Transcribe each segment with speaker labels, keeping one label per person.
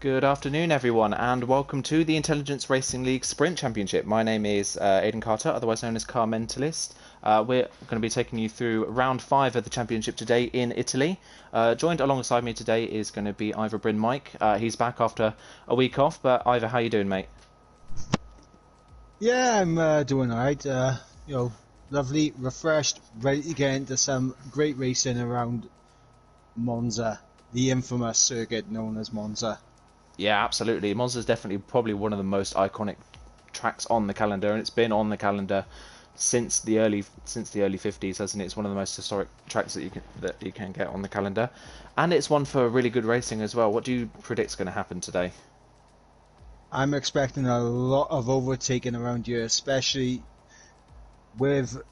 Speaker 1: Good afternoon, everyone, and welcome to the Intelligence Racing League Sprint Championship. My name is Aidan Carter, otherwise known as Car Mentalist. We're going to be taking you through round 5 of the championship today in Italy. Joined alongside me today is going to be Ivor Bryn Mike. He's back after a week off, but Ivor, how you doing, mate?
Speaker 2: Yeah, I'm doing alright. Lovely, refreshed, ready to get into some great racing around Monza, the infamous circuit known as Monza.
Speaker 1: Yeah, absolutely. Monza's definitely probably one of the most iconic tracks on the calendar, and it's been on the calendar since the early 50s, hasn't it? It's one of the most historic tracks that you can get on the calendar, and it's one for really good racing as well. What do you predict is going to happen today?
Speaker 2: I'm expecting a lot of overtaking around here, especially with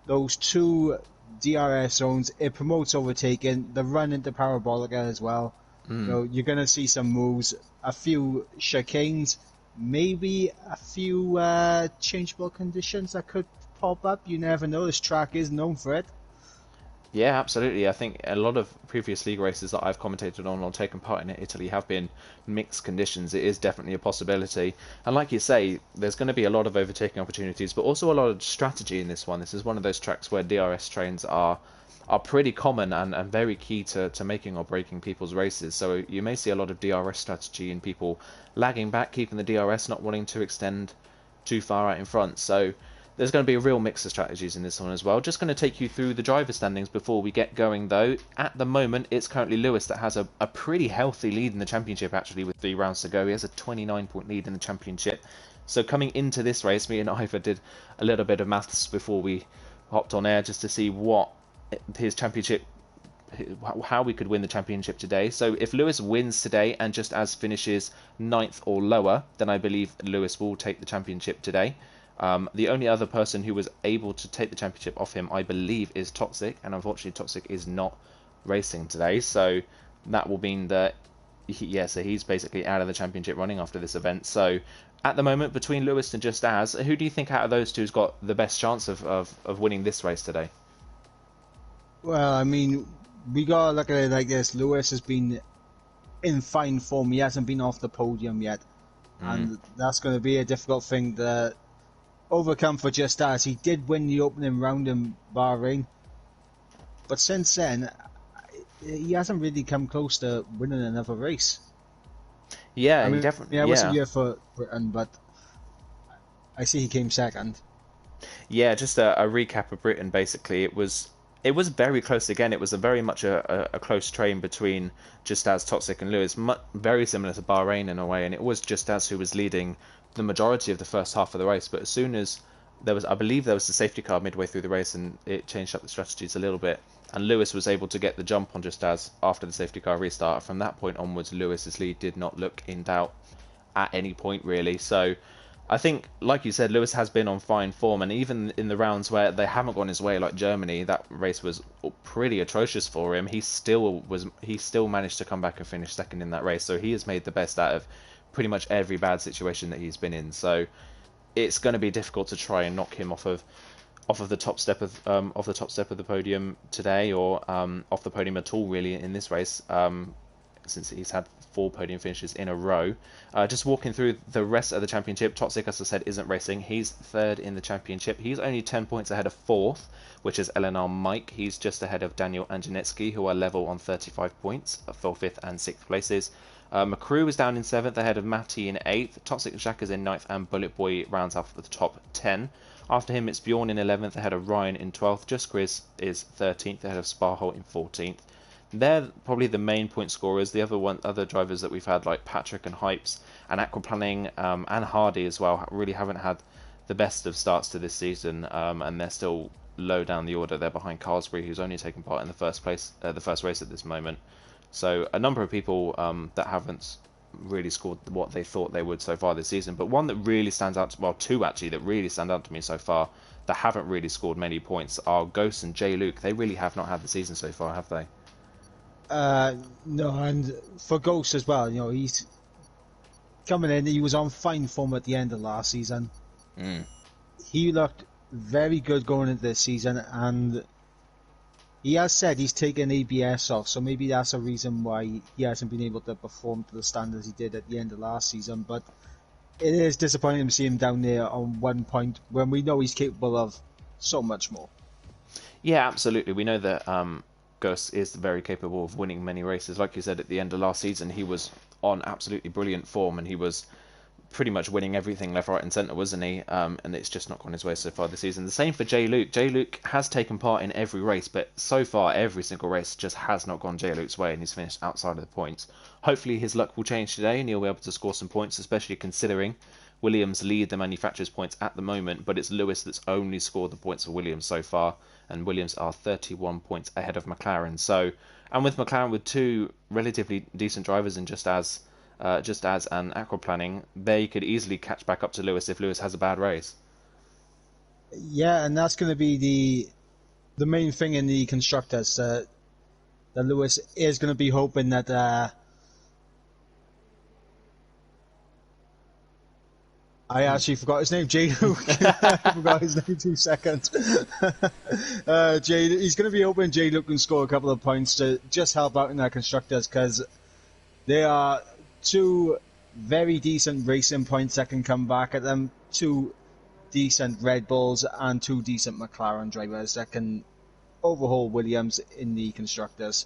Speaker 2: those two DRS zones. It promotes overtaking, the run into Parabolica as well. You're going to see some moves, a few chicanes, maybe a few changeable conditions that could pop up. You never know. This track is known for it.
Speaker 1: Yeah, absolutely. I think a lot of previous league races that I've commentated on or taken part in Italy have been mixed conditions. It is definitely a possibility. And like you say, there's going to be a lot of overtaking opportunities, but also a lot of strategy in this one. This is one of those tracks where DRS trains are pretty common and very key to making or breaking people's races. So you may see a lot of DRS strategy in people lagging back, keeping the DRS, not wanting to extend too far out in front. So there's going to be a real mix of strategies in this one as well. Just going to take you through the driver standings before we get going, though. At the moment, it's currently Lewis that has a pretty healthy lead in the championship, actually, with 3 rounds to go. He has a 29-point lead in the championship. So coming into this race, me and Ivor did a little bit of maths before we hopped on air just to see what his championship, how we could win the championship today. So if Lewis wins today and just as finishes 9th or lower, then I believe Lewis will take the championship today. The only other person who was able to take the championship off him, I believe, is Toxic, and unfortunately Toxic is not racing today, so that will mean that so he's basically out of the championship running after this event. So at the moment, between Lewis and Just As, who do you think out of those two has got the best chance of winning this race today?
Speaker 2: Well, I mean, we gotta look at it like this. Lewis has been in fine form. He hasn't been off the podium yet, and that's going to be a difficult thing to overcome for Just As. He did win the opening round in Bahrain, but since then, he hasn't really come close to winning another race.
Speaker 1: Yeah,
Speaker 2: I
Speaker 1: he
Speaker 2: mean,
Speaker 1: definitely.
Speaker 2: I wasn't
Speaker 1: Yeah,
Speaker 2: here for Britain, but I see he came second.
Speaker 1: yeah. Just a recap of Britain. Basically, it was very close again. It was a very much a close train between Just As, Toxic, and Lewis. Very similar to Bahrain in a way, and it was Just As who was leading the majority of the first half of the race. But as soon as I believe there was a safety car midway through the race, and it changed up the strategies a little bit. And Lewis was able to get the jump on Just As after the safety car restart. From that point onwards, Lewis's lead did not look in doubt at any point really. So I think, like you said, Lewis has been on fine form, and even in the rounds where they haven't gone his way, like Germany, that race was pretty atrocious for him. He still managed to come back and finish second in that race. So he has made the best out of pretty much every bad situation that he's been in. So it's going to be difficult to try and knock him off of the podium today, or off the podium at all really in this race. Since he's had 4 podium finishes in a row. Just walking through the rest of the championship, Toxic, as I said, isn't racing. He's 3rd in the championship. He's only 10 points ahead of 4th, which is Eleanor Mike. He's just ahead of Daniel Anjanetsky, who are level on 35 points for 5th and 6th places. McCrew is down in 7th, ahead of Matty in 8th. Toxic Jack is in 9th, and Bullet Boy rounds off the top 10. After him, it's Bjorn in 11th, ahead of Ryan in 12th. Just Grizz is 13th, ahead of Sparhole in 14th. They're probably the main point scorers. The other drivers that we've had, like Patrick and Hypes and Aquaplaning and Hardy as well, really haven't had the best of starts to this season, and they're still low down the order. They're behind Carlsbury, who's only taken part in the first race at this moment. So a number of people that haven't really scored what they thought they would so far this season. But one that really stands out, well, two actually that really stand out to me so far that haven't really scored many points are Ghost and J Luke. They really have not had the season so far, have they?
Speaker 2: No, and for Ghost as well, he's coming in. He was on fine form at the end of last season. He looked very good going into this season, and He has said he's taken ABS off, so maybe that's a reason why he hasn't been able to perform to the standards he did at the end of last season. But it is disappointing to see him down there on 1 point when we know he's capable of so much more.
Speaker 1: Yeah, absolutely. We know that Gus is very capable of winning many races. Like you said, at the end of last season, he was on absolutely brilliant form, and he was pretty much winning everything left, right, and centre, wasn't he? And it's just not gone his way so far this season. The same for Jay Luke. Jay Luke has taken part in every race, but so far every single race just has not gone Jay Luke's way, and he's finished outside of the points. Hopefully his luck will change today, and he'll be able to score some points, especially considering Williams lead the manufacturer's points at the moment, but it's Lewis that's only scored the points for Williams so far, and Williams are 31 points ahead of McLaren. So, and with McLaren with two relatively decent drivers in just as an aquaplaning, they could easily catch back up to Lewis if Lewis has a bad race.
Speaker 2: Yeah, and that's going to be the main thing in the constructors. That Lewis is going to be hoping that I actually forgot his name, Jay Luke. I forgot his name 2 seconds. He's going to be hoping Jay Luke can score a couple of points to just help out in their constructors, because they are two very decent racing points that can come back at them. Two decent Red Bulls and two decent McLaren drivers that can overhaul Williams in the constructors.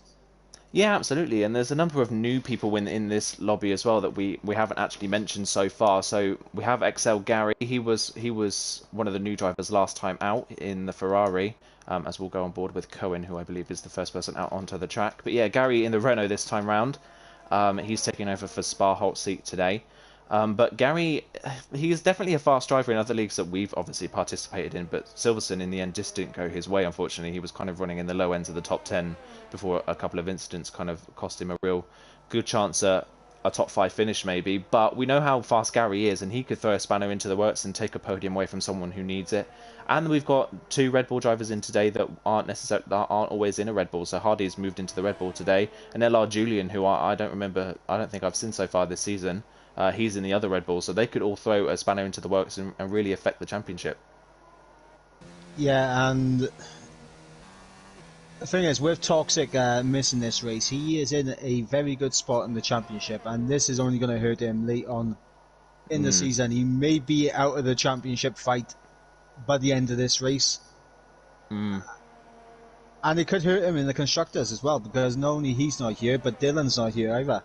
Speaker 1: Yeah, absolutely. And there's a number of new people in this lobby as well that we haven't actually mentioned so far. So we have XL Gary. He was one of the new drivers last time out in the Ferrari. As we'll go on board with Cohen, who I believe is the first person out onto the track. But yeah, Gary in the Renault this time round. He's taking over for Spa-Holt's seat today. But Gary, he is definitely a fast driver in other leagues that we've obviously participated in, but Silverstone in the end just didn't go his way, unfortunately. He was kind of running in the low ends of the top 10 before a couple of incidents kind of cost him a real good chance at a top 5 finish maybe. But we know how fast Gary is, and he could throw a spanner into the works and take a podium away from someone who needs it. And we've got two Red Bull drivers in today that aren't always in a Red Bull. So Hardy's moved into the Red Bull today, and LR Julian, who I don't think I've seen so far this season. He's in the other Red Bull, so they could all throw a spanner into the works and really affect the championship.
Speaker 2: Yeah, and the thing is, with Toxic missing this race, he is in a very good spot in the championship, and this is only going to hurt him late on in the season. He may be out of the championship fight by the end of this race. And it could hurt him in the constructors as well, because not only he's not here, but Dylan's not here either.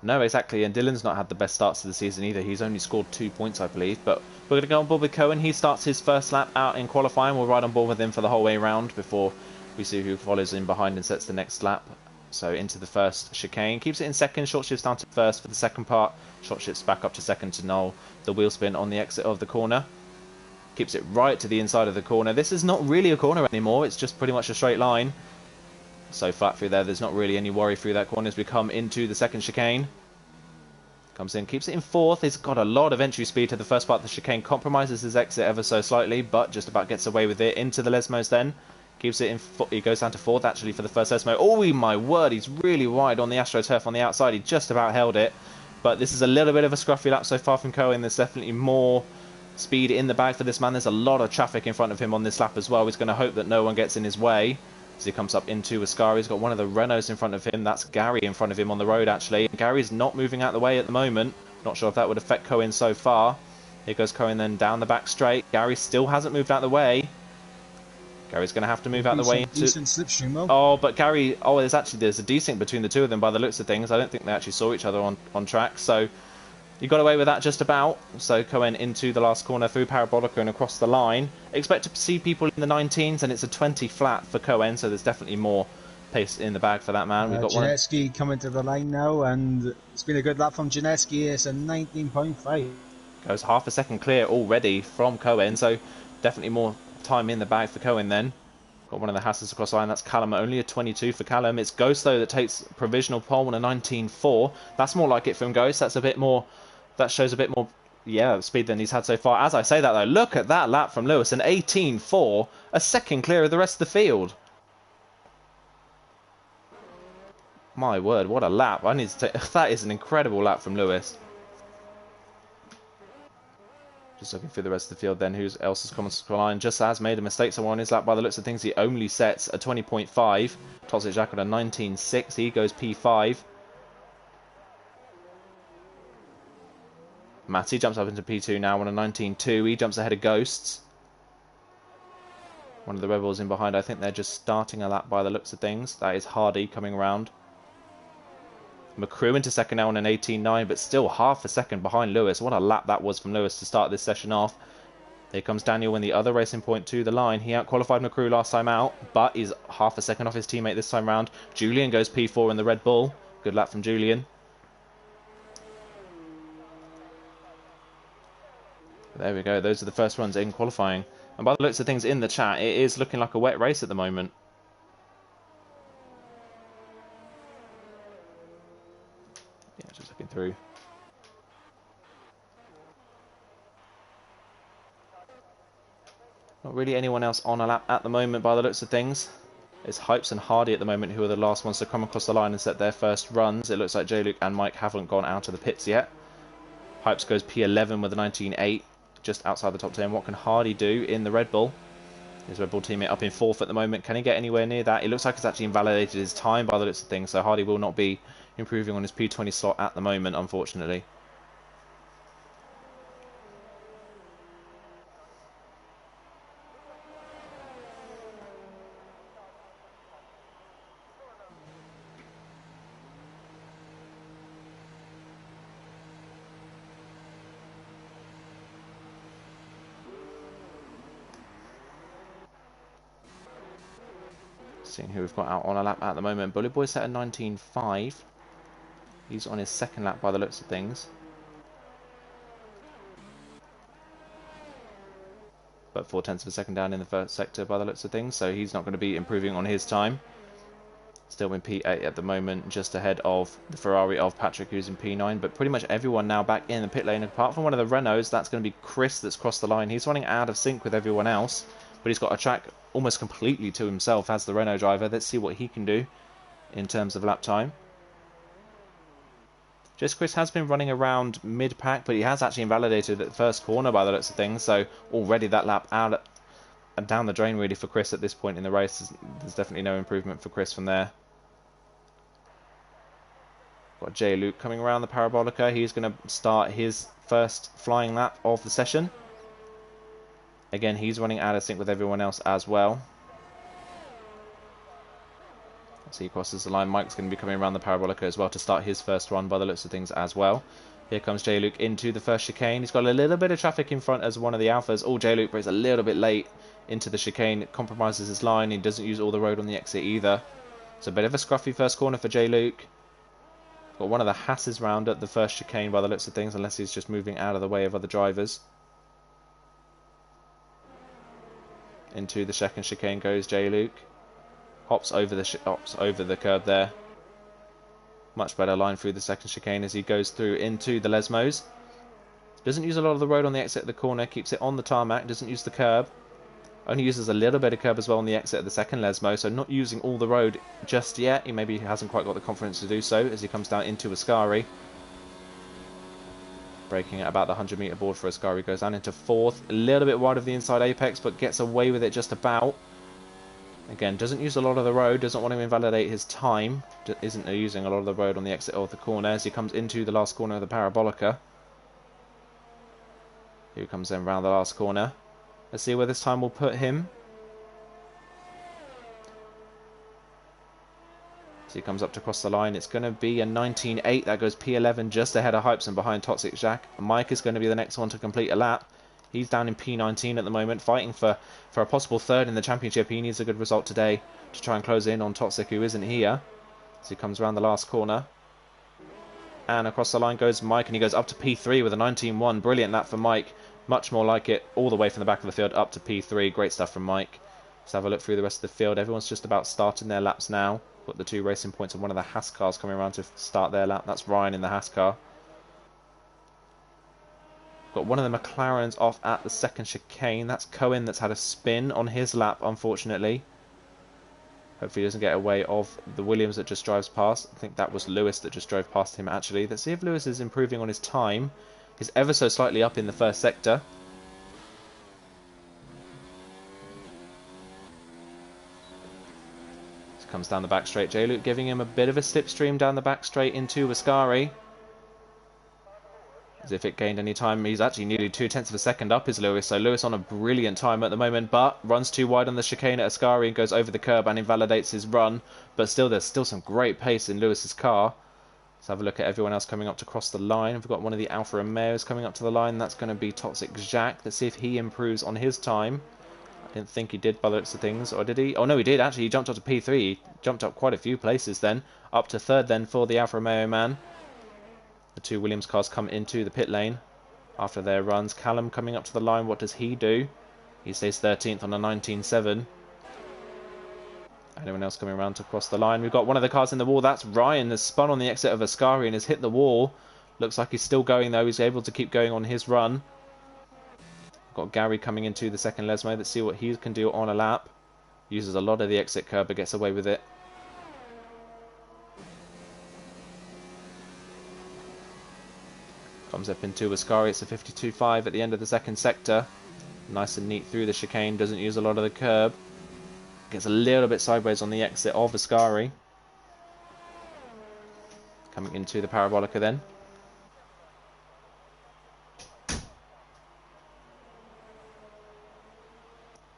Speaker 1: No, exactly, and Dylan's not had the best starts to the season either. He's only scored 2 points, I believe. But we're going to go on board with Cohen. He starts his first lap out in qualifying. We'll ride on board with him for the whole way round before we see who follows in behind and sets the next lap. So into the first chicane. Keeps it in second. Short shifts down to first for the second part. Short shifts back up to second to null. The wheel spin on the exit of the corner. Keeps it right to the inside of the corner. This is not really a corner anymore. It's just pretty much a straight line. So flat through there, there's not really any worry through that corner as we come into the second chicane. Comes in, keeps it in fourth. He's got a lot of entry speed to the first part of the chicane. Compromises his exit ever so slightly, but just about gets away with it. Into the Lesmos then. Keeps it in. He goes down to fourth actually for the first Lesmo. Oh my word, he's really wide on the AstroTurf on the outside. He just about held it. But this is a little bit of a scruffy lap so far from Cohen. There's definitely more speed in the bag for this man. There's a lot of traffic in front of him on this lap as well. He's going to hope that no one gets in his way as he comes up into Ascari. He's got one of the Renaults in front of him. That's Gary in front of him on the road actually. Gary's not moving out the way at the moment. Not sure if that would affect Cohen so far. Here goes Cohen then down the back straight. Gary still hasn't moved out the way. Gary's going to have to move out the way.
Speaker 2: Decent slipstream though.
Speaker 1: Oh, but Gary... Oh, there's a desync between the two of them by the looks of things. I don't think they actually saw each other on track. So he got away with that just about. So Cohen into the last corner through Parabolica and across the line. Expect to see people in the 19s, and it's a 20 flat for Cohen. So there's definitely more pace in the bag for that man. We've got
Speaker 2: Janeski coming to the line now, and it's been a good lap from Janeski. It's a 19.5.
Speaker 1: Goes half a second clear already from Cohen, so definitely more time in the bag for Cohen then. Got one of the Hassans across the line. That's Callum. Only a 22 for Callum. It's Ghost though that takes provisional pole on a 19.4. That's more like it from Ghost. That's a bit more. That shows a bit more, yeah, speed than he's had so far. As I say that though, look at that lap from Lewis. An 18.4, a second clear of the rest of the field. My word, what a lap. I need to take, that is an incredible lap from Lewis. Just looking through the rest of the field then, who else has come to the line. Just has made a mistake somewhere on his lap by the looks of things. He only sets a 20.5. Toxic Jack on a 19.6. He goes P5. Matty jumps up into P2 now on a 19.2. He jumps ahead of Ghosts. One of the Rebels in behind. I think they're just starting a lap by the looks of things. That is Hardy coming around. McCrew into second now on an 18.9, but still half a second behind Lewis. What a lap that was from Lewis to start this session off. Here comes Daniel in the other racing point to the line. He outqualified McCrew last time out, but is half a second off his teammate this time round. Julian goes P4 in the Red Bull. Good lap from Julian. There we go. Those are the first runs in qualifying. And by the looks of things in the chat, it is looking like a wet race at the moment. Yeah, just looking through. Not really anyone else on a lap at the moment by the looks of things. It's Hypes and Hardy at the moment who are the last ones to come across the line and set their first runs. It looks like J-Luke and Mike haven't gone out of the pits yet. Hypes goes P11 with a 19.8, just outside the top 10. What can Hardy do in the Red Bull? His Red Bull teammate up in 4th at the moment. Can he get anywhere near that? It looks like it's actually invalidated his time by the looks of things, so Hardy will not be improving on his P20 slot at the moment, unfortunately. Seeing who we've got out on a lap at the moment. Bullet Boy set a 19.5. He's on his second lap by the looks of things. But 0.4 of a second down in the first sector by the looks of things, so he's not going to be improving on his time. Still in P8 at the moment, just ahead of the Ferrari of Patrick, who's in P9. But pretty much everyone now back in the pit lane, apart from one of the Renaults. That's going to be Chris that's crossed the line. He's running out of sync with everyone else, but he's got a track almost completely to himself as the Renault driver. Let's see what he can do in terms of lap time. Just Chris has been running around mid-pack, but he has actually invalidated at the first corner by the looks of things. So already that lap out and down the drain really for Chris at this point in the race. There's definitely no improvement for Chris from there. Got J. Luke coming around the Parabolica. He's going to start his first flying lap of the session. Again, he's running out of sync with everyone else as well. As he crosses the line, Mike's going to be coming around the Parabolica as well to start his first run by the looks of things as well. Here comes J-Luke into the first chicane. He's got a little bit of traffic in front as one of the Alphas. Oh, J-Luke brings a little bit late into the chicane. It compromises his line. He doesn't use all the road on the exit either. So a bit of a scruffy first corner for J-Luke. Got one of the Hasses round at the first chicane by the looks of things, unless he's just moving out of the way of other drivers. Into the second chicane goes J-Luke. Hops over the curb there. Much better line through the second chicane as he goes through into the Lesmos. Doesn't use a lot of the road on the exit of the corner. Keeps it on the tarmac. Doesn't use the curb. Only uses a little bit of curb as well on the exit of the second Lesmo. So not using all the road just yet. He maybe hasn't quite got the confidence to do so as he comes down into Ascari. Braking at about the 100 metre board for Ascari. Goes down into 4th. A little bit wide of the inside apex, but gets away with it just about. Again, doesn't use a lot of the road. Doesn't want to invalidate his time. Isn't using a lot of the road on the exit of the corner as he comes into the last corner of the Parabolica. Here comes then round the last corner. Let's see where this time will put him. So he comes up to cross the line. It's going to be a 19.8. That goes P11 just ahead of Hypes and behind Toxic Jack. Mike is going to be the next one to complete a lap. He's down in P19 at the moment, fighting for a possible third in the championship. He needs a good result today to try and close in on Toxic, who isn't here. So he comes around the last corner. And across the line goes Mike, and he goes up to P3 with a 19.1. Brilliant lap for Mike. Much more like it, all the way from the back of the field up to P3. Great stuff from Mike. Let's have a look through the rest of the field. Everyone's just about starting their laps now. Got the 2 racing points and one of the Haas cars coming around to start their lap. That's Ryan in the Haas car. Got one of the McLarens off at the second chicane. That's Cohen that's had a spin on his lap, unfortunately. Hopefully he doesn't get away of the Williams that just drives past. I think that was Lewis that just drove past him, actually. Let's see if Lewis is improving on his time. He's ever so slightly up in the first sector. comes down the back straight. J-Luke giving him a bit of a slipstream down the back straight into Ascari. As if it gained any time. He's actually nearly 0.2 of a second up is Lewis. So Lewis on a brilliant time at the moment, but runs too wide on the chicane at Ascari and goes over the curb and invalidates his run. But still, there's still some great pace in Lewis's car. Let's have a look at everyone else coming up to cross the line. We've got one of the Alfa Romeos coming up to the line. That's going to be Toxic Jacques. Let's see if he improves on his time. I didn't think he did by the looks of things. Or did he? Oh no, he did actually. He jumped up to P3. He jumped up quite a few places then. Up to third then for the Alfa Romeo man. The two Williams cars come into the pit lane after their runs. Callum coming up to the line. What does he do? He stays 13th on a 19.7. Anyone else coming around to cross the line? We've got one of the cars in the wall. That's Ryan. Has spun on the exit of Ascari and has hit the wall. Looks like he's still going though. He's able to keep going on his run. Got Gary coming into the second Lesmo. Let's see what he can do on a lap. Uses a lot of the exit curb but gets away with it. Comes up into Ascari. It's a 52.5 at the end of the second sector. Nice and neat through the chicane. Doesn't use a lot of the curb. Gets a little bit sideways on the exit of Ascari. Coming into the Parabolica then.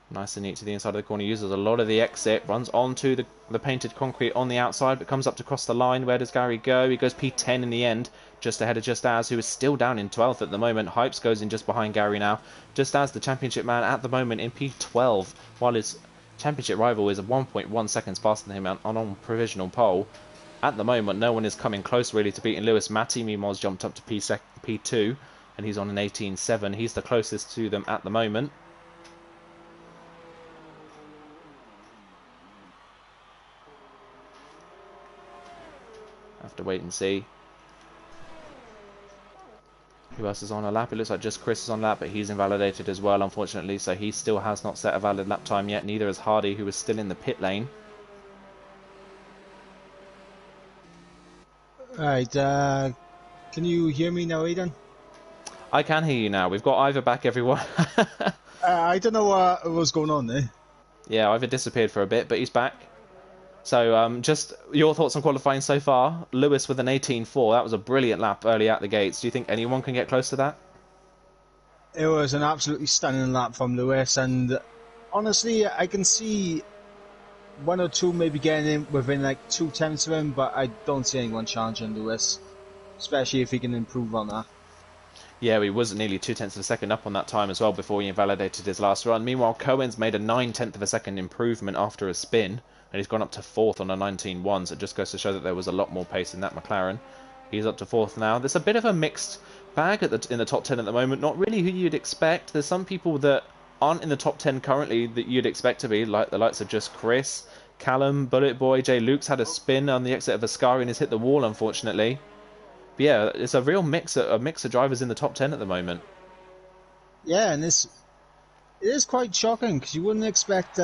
Speaker 1: Nice and neat to the inside of the corner. Uses a lot of the exit. Runs onto the painted concrete on the outside, but comes up to cross the line. Where does Gary go? He goes P10 in the end, just ahead of Just As, who is still down in 12th at the moment. Hypes goes in just behind Gary now. Just As, the championship man at the moment, in P12, while his championship rival is 1.1 seconds faster than him on provisional pole. At the moment, no one is coming close really to beating Lewis. Matty, meanwhile, has jumped up to P2, and he's on an 18.7. He's the closest to them at the moment. Have to wait and see who else is on a lap. It looks like just Chris is on a lap, but he's invalidated as well, unfortunately, so he still has not set a valid lap time yet. Neither is Hardy, who is still in the pit lane.
Speaker 2: Alright, can you hear me now, Aidan?
Speaker 1: I can hear you now. We've got Ivor back, everyone.
Speaker 2: I don't know what was going on there.
Speaker 1: Yeah, Ivor disappeared for a bit, but he's back. So, just your thoughts on qualifying so far. Lewis with an 18.4. That was a brilliant lap early out the gates. Do you think anyone can get close to that?
Speaker 2: It was an absolutely stunning lap from Lewis, and honestly, I can see one or two maybe getting in within like 0.2 of him, but I don't see anyone challenging Lewis, especially if he can improve on that.
Speaker 1: Yeah, he was nearly 0.2 of a second up on that time as well before he invalidated his last run. Meanwhile, Cohen's made a 0.9 of a second improvement after a spin, and he's gone up to 4th on a 19.1, so it just goes to show that there was a lot more pace in that McLaren. He's up to 4th now. There's a bit of a mixed bag in the top 10 at the moment. Not really who you'd expect. There's some people that aren't in the top 10 currently that you'd expect to be, like the likes of just Chris, Callum, Bullet Boy, J. Luke's had a spin on the exit of Ascari and has hit the wall, unfortunately. But yeah, it's a real mix of drivers in the top 10 at the moment.
Speaker 2: Yeah, and it is quite shocking because you wouldn't expect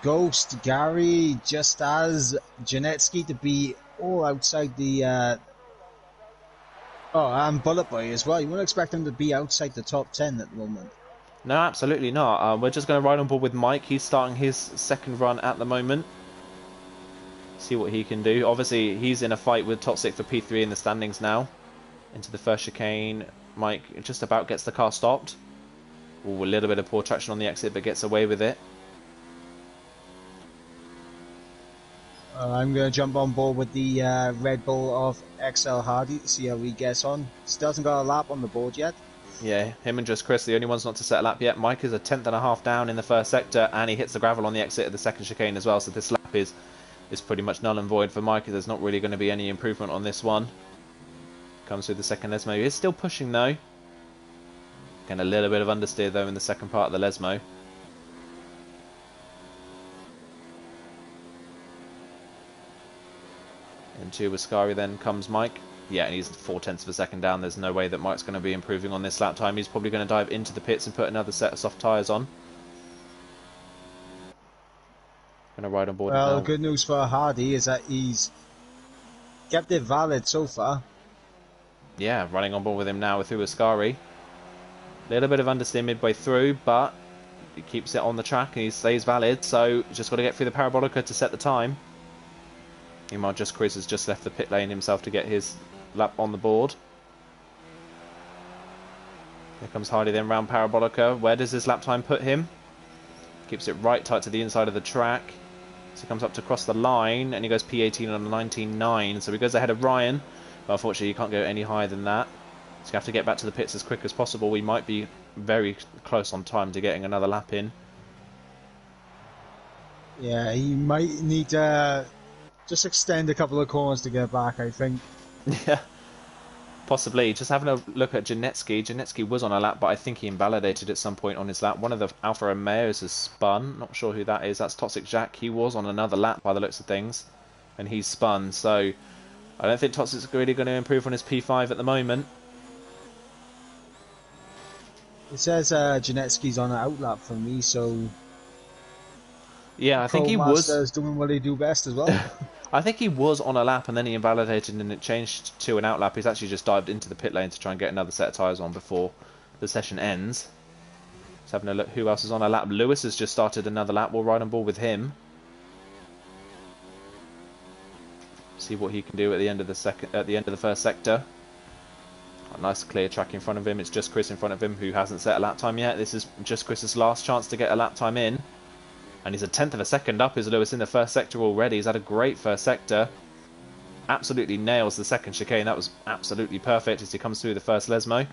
Speaker 2: Ghost, Gary, Just As, Janetsky to be all outside the and Bullet Boy as well. You wouldn't expect them to be outside the top 10 at the moment.
Speaker 1: No, absolutely not. We're just going to ride on board with Mike. He's starting his second run at the moment. See what he can do. Obviously, he's in a fight with Toxic for P3 in the standings now. Into the first chicane. Mike just about gets the car stopped. Ooh, a little bit of poor traction on the exit, but gets away with it.
Speaker 2: I'm going to jump on board with the Red Bull of XL Hardy to see how he gets on. Still hasn't got a lap on the board yet.
Speaker 1: Yeah, him and just Chris, the only ones not to set a lap yet. Mike is a 1/10.5 down in the first sector, and he hits the gravel on the exit of the second chicane as well, so this lap is pretty much null and void for Mike. There's not really going to be any improvement on this one. Comes through the second Lesmo. He is still pushing though. Getting a little bit of understeer though in the second part of the Lesmo. Into Ascari then comes Mike. Yeah, and he's 0.4 of a second down. There's no way that Mike's going to be improving on this lap time. He's probably going to dive into the pits and put another set of soft tyres on. Going to ride on board.
Speaker 2: Well, good news for Hardy is that he's kept it valid so far.
Speaker 1: Yeah, running on board with him now through Ascari. Little bit of understeer midway through, but he keeps it on the track and he stays valid. So just got to get through the Parabolica to set the time. Meanwhile, Just Chris has just left the pit lane himself to get his lap on the board. Here comes Hardy then round Parabolica. Where does his lap time put him? Keeps it right tight to the inside of the track. So he comes up to cross the line and he goes P18 on a 19.9. So he goes ahead of Ryan. But unfortunately, you can't go any higher than that. So you have to get back to the pits as quick as possible. We might be very close on time to getting another lap in.
Speaker 2: Yeah, he might need to just extend a couple of corners to get back, I think.
Speaker 1: Yeah. Possibly. Just having a look at Janetsky. Janetsky was on a lap, but I think he invalidated at some point on his lap. One of the Alfa Romeos has spun. Not sure who that is. That's Toxic Jack. He was on another lap by the looks of things. And he's spun. So I don't think Toxic's really going to improve on his P5 at the moment.
Speaker 2: It says Janetsky's on an outlap for me, so...
Speaker 1: Yeah, I think he was...
Speaker 2: Master's doing what they do best as well.
Speaker 1: I think he was on a lap and then he invalidated and it changed to an outlap. He's actually just dived into the pit lane to try and get another set of tyres on before the session ends. Just having a look who else is on a lap. Lewis has just started another lap. We'll ride on board with him. See what he can do at the end of the first sector. A nice clear track in front of him. It's Just Chris in front of him who hasn't set a lap time yet. This is Just Chris's last chance to get a lap time in. And he's a tenth of a second up as Lewis in the first sector already. He's had a great first sector. Absolutely nails the second chicane. That was absolutely perfect as he comes through the first Lesmo.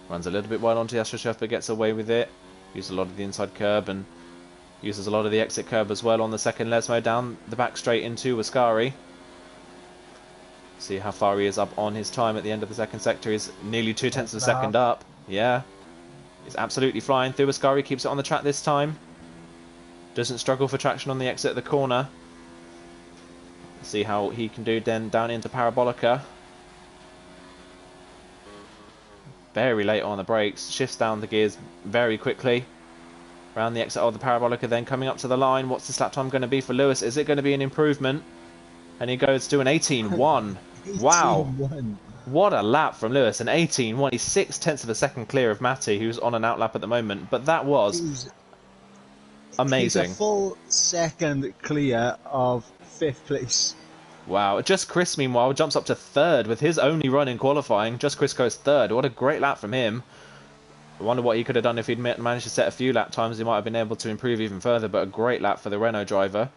Speaker 1: Runs a little bit wide onto Yashashev but gets away with it. Uses a lot of the inside curb and uses a lot of the exit curb as well on the second Lesmo. Down the back straight into Ascari. See how far he is up on his time at the end of the second sector. He's nearly 2/10 of a second up. Yeah. He's absolutely flying through. Ascari keeps it on the track this time. Doesn't struggle for traction on the exit of the corner. See how he can do then down into Parabolica. Very late on the brakes. Shifts down the gears very quickly. Around the exit of the Parabolica then coming up to the line. What's this lap time going to be for Lewis? Is it going to be an improvement? And he goes to an 18.1. Wow.
Speaker 2: 18-1.
Speaker 1: What a lap from Lewis, an 18.1. He's 0.6 of a second clear of Matty, who's on an outlap at the moment. But that was amazing.
Speaker 2: He's a full second clear of 5th place.
Speaker 1: Wow. Just Chris, meanwhile, jumps up to 3rd with his only run in qualifying. Just Chris goes 3rd. What a great lap from him. I wonder what he could have done if he'd managed to set a few lap times. He might have been able to improve even further, but a great lap for the Renault driver.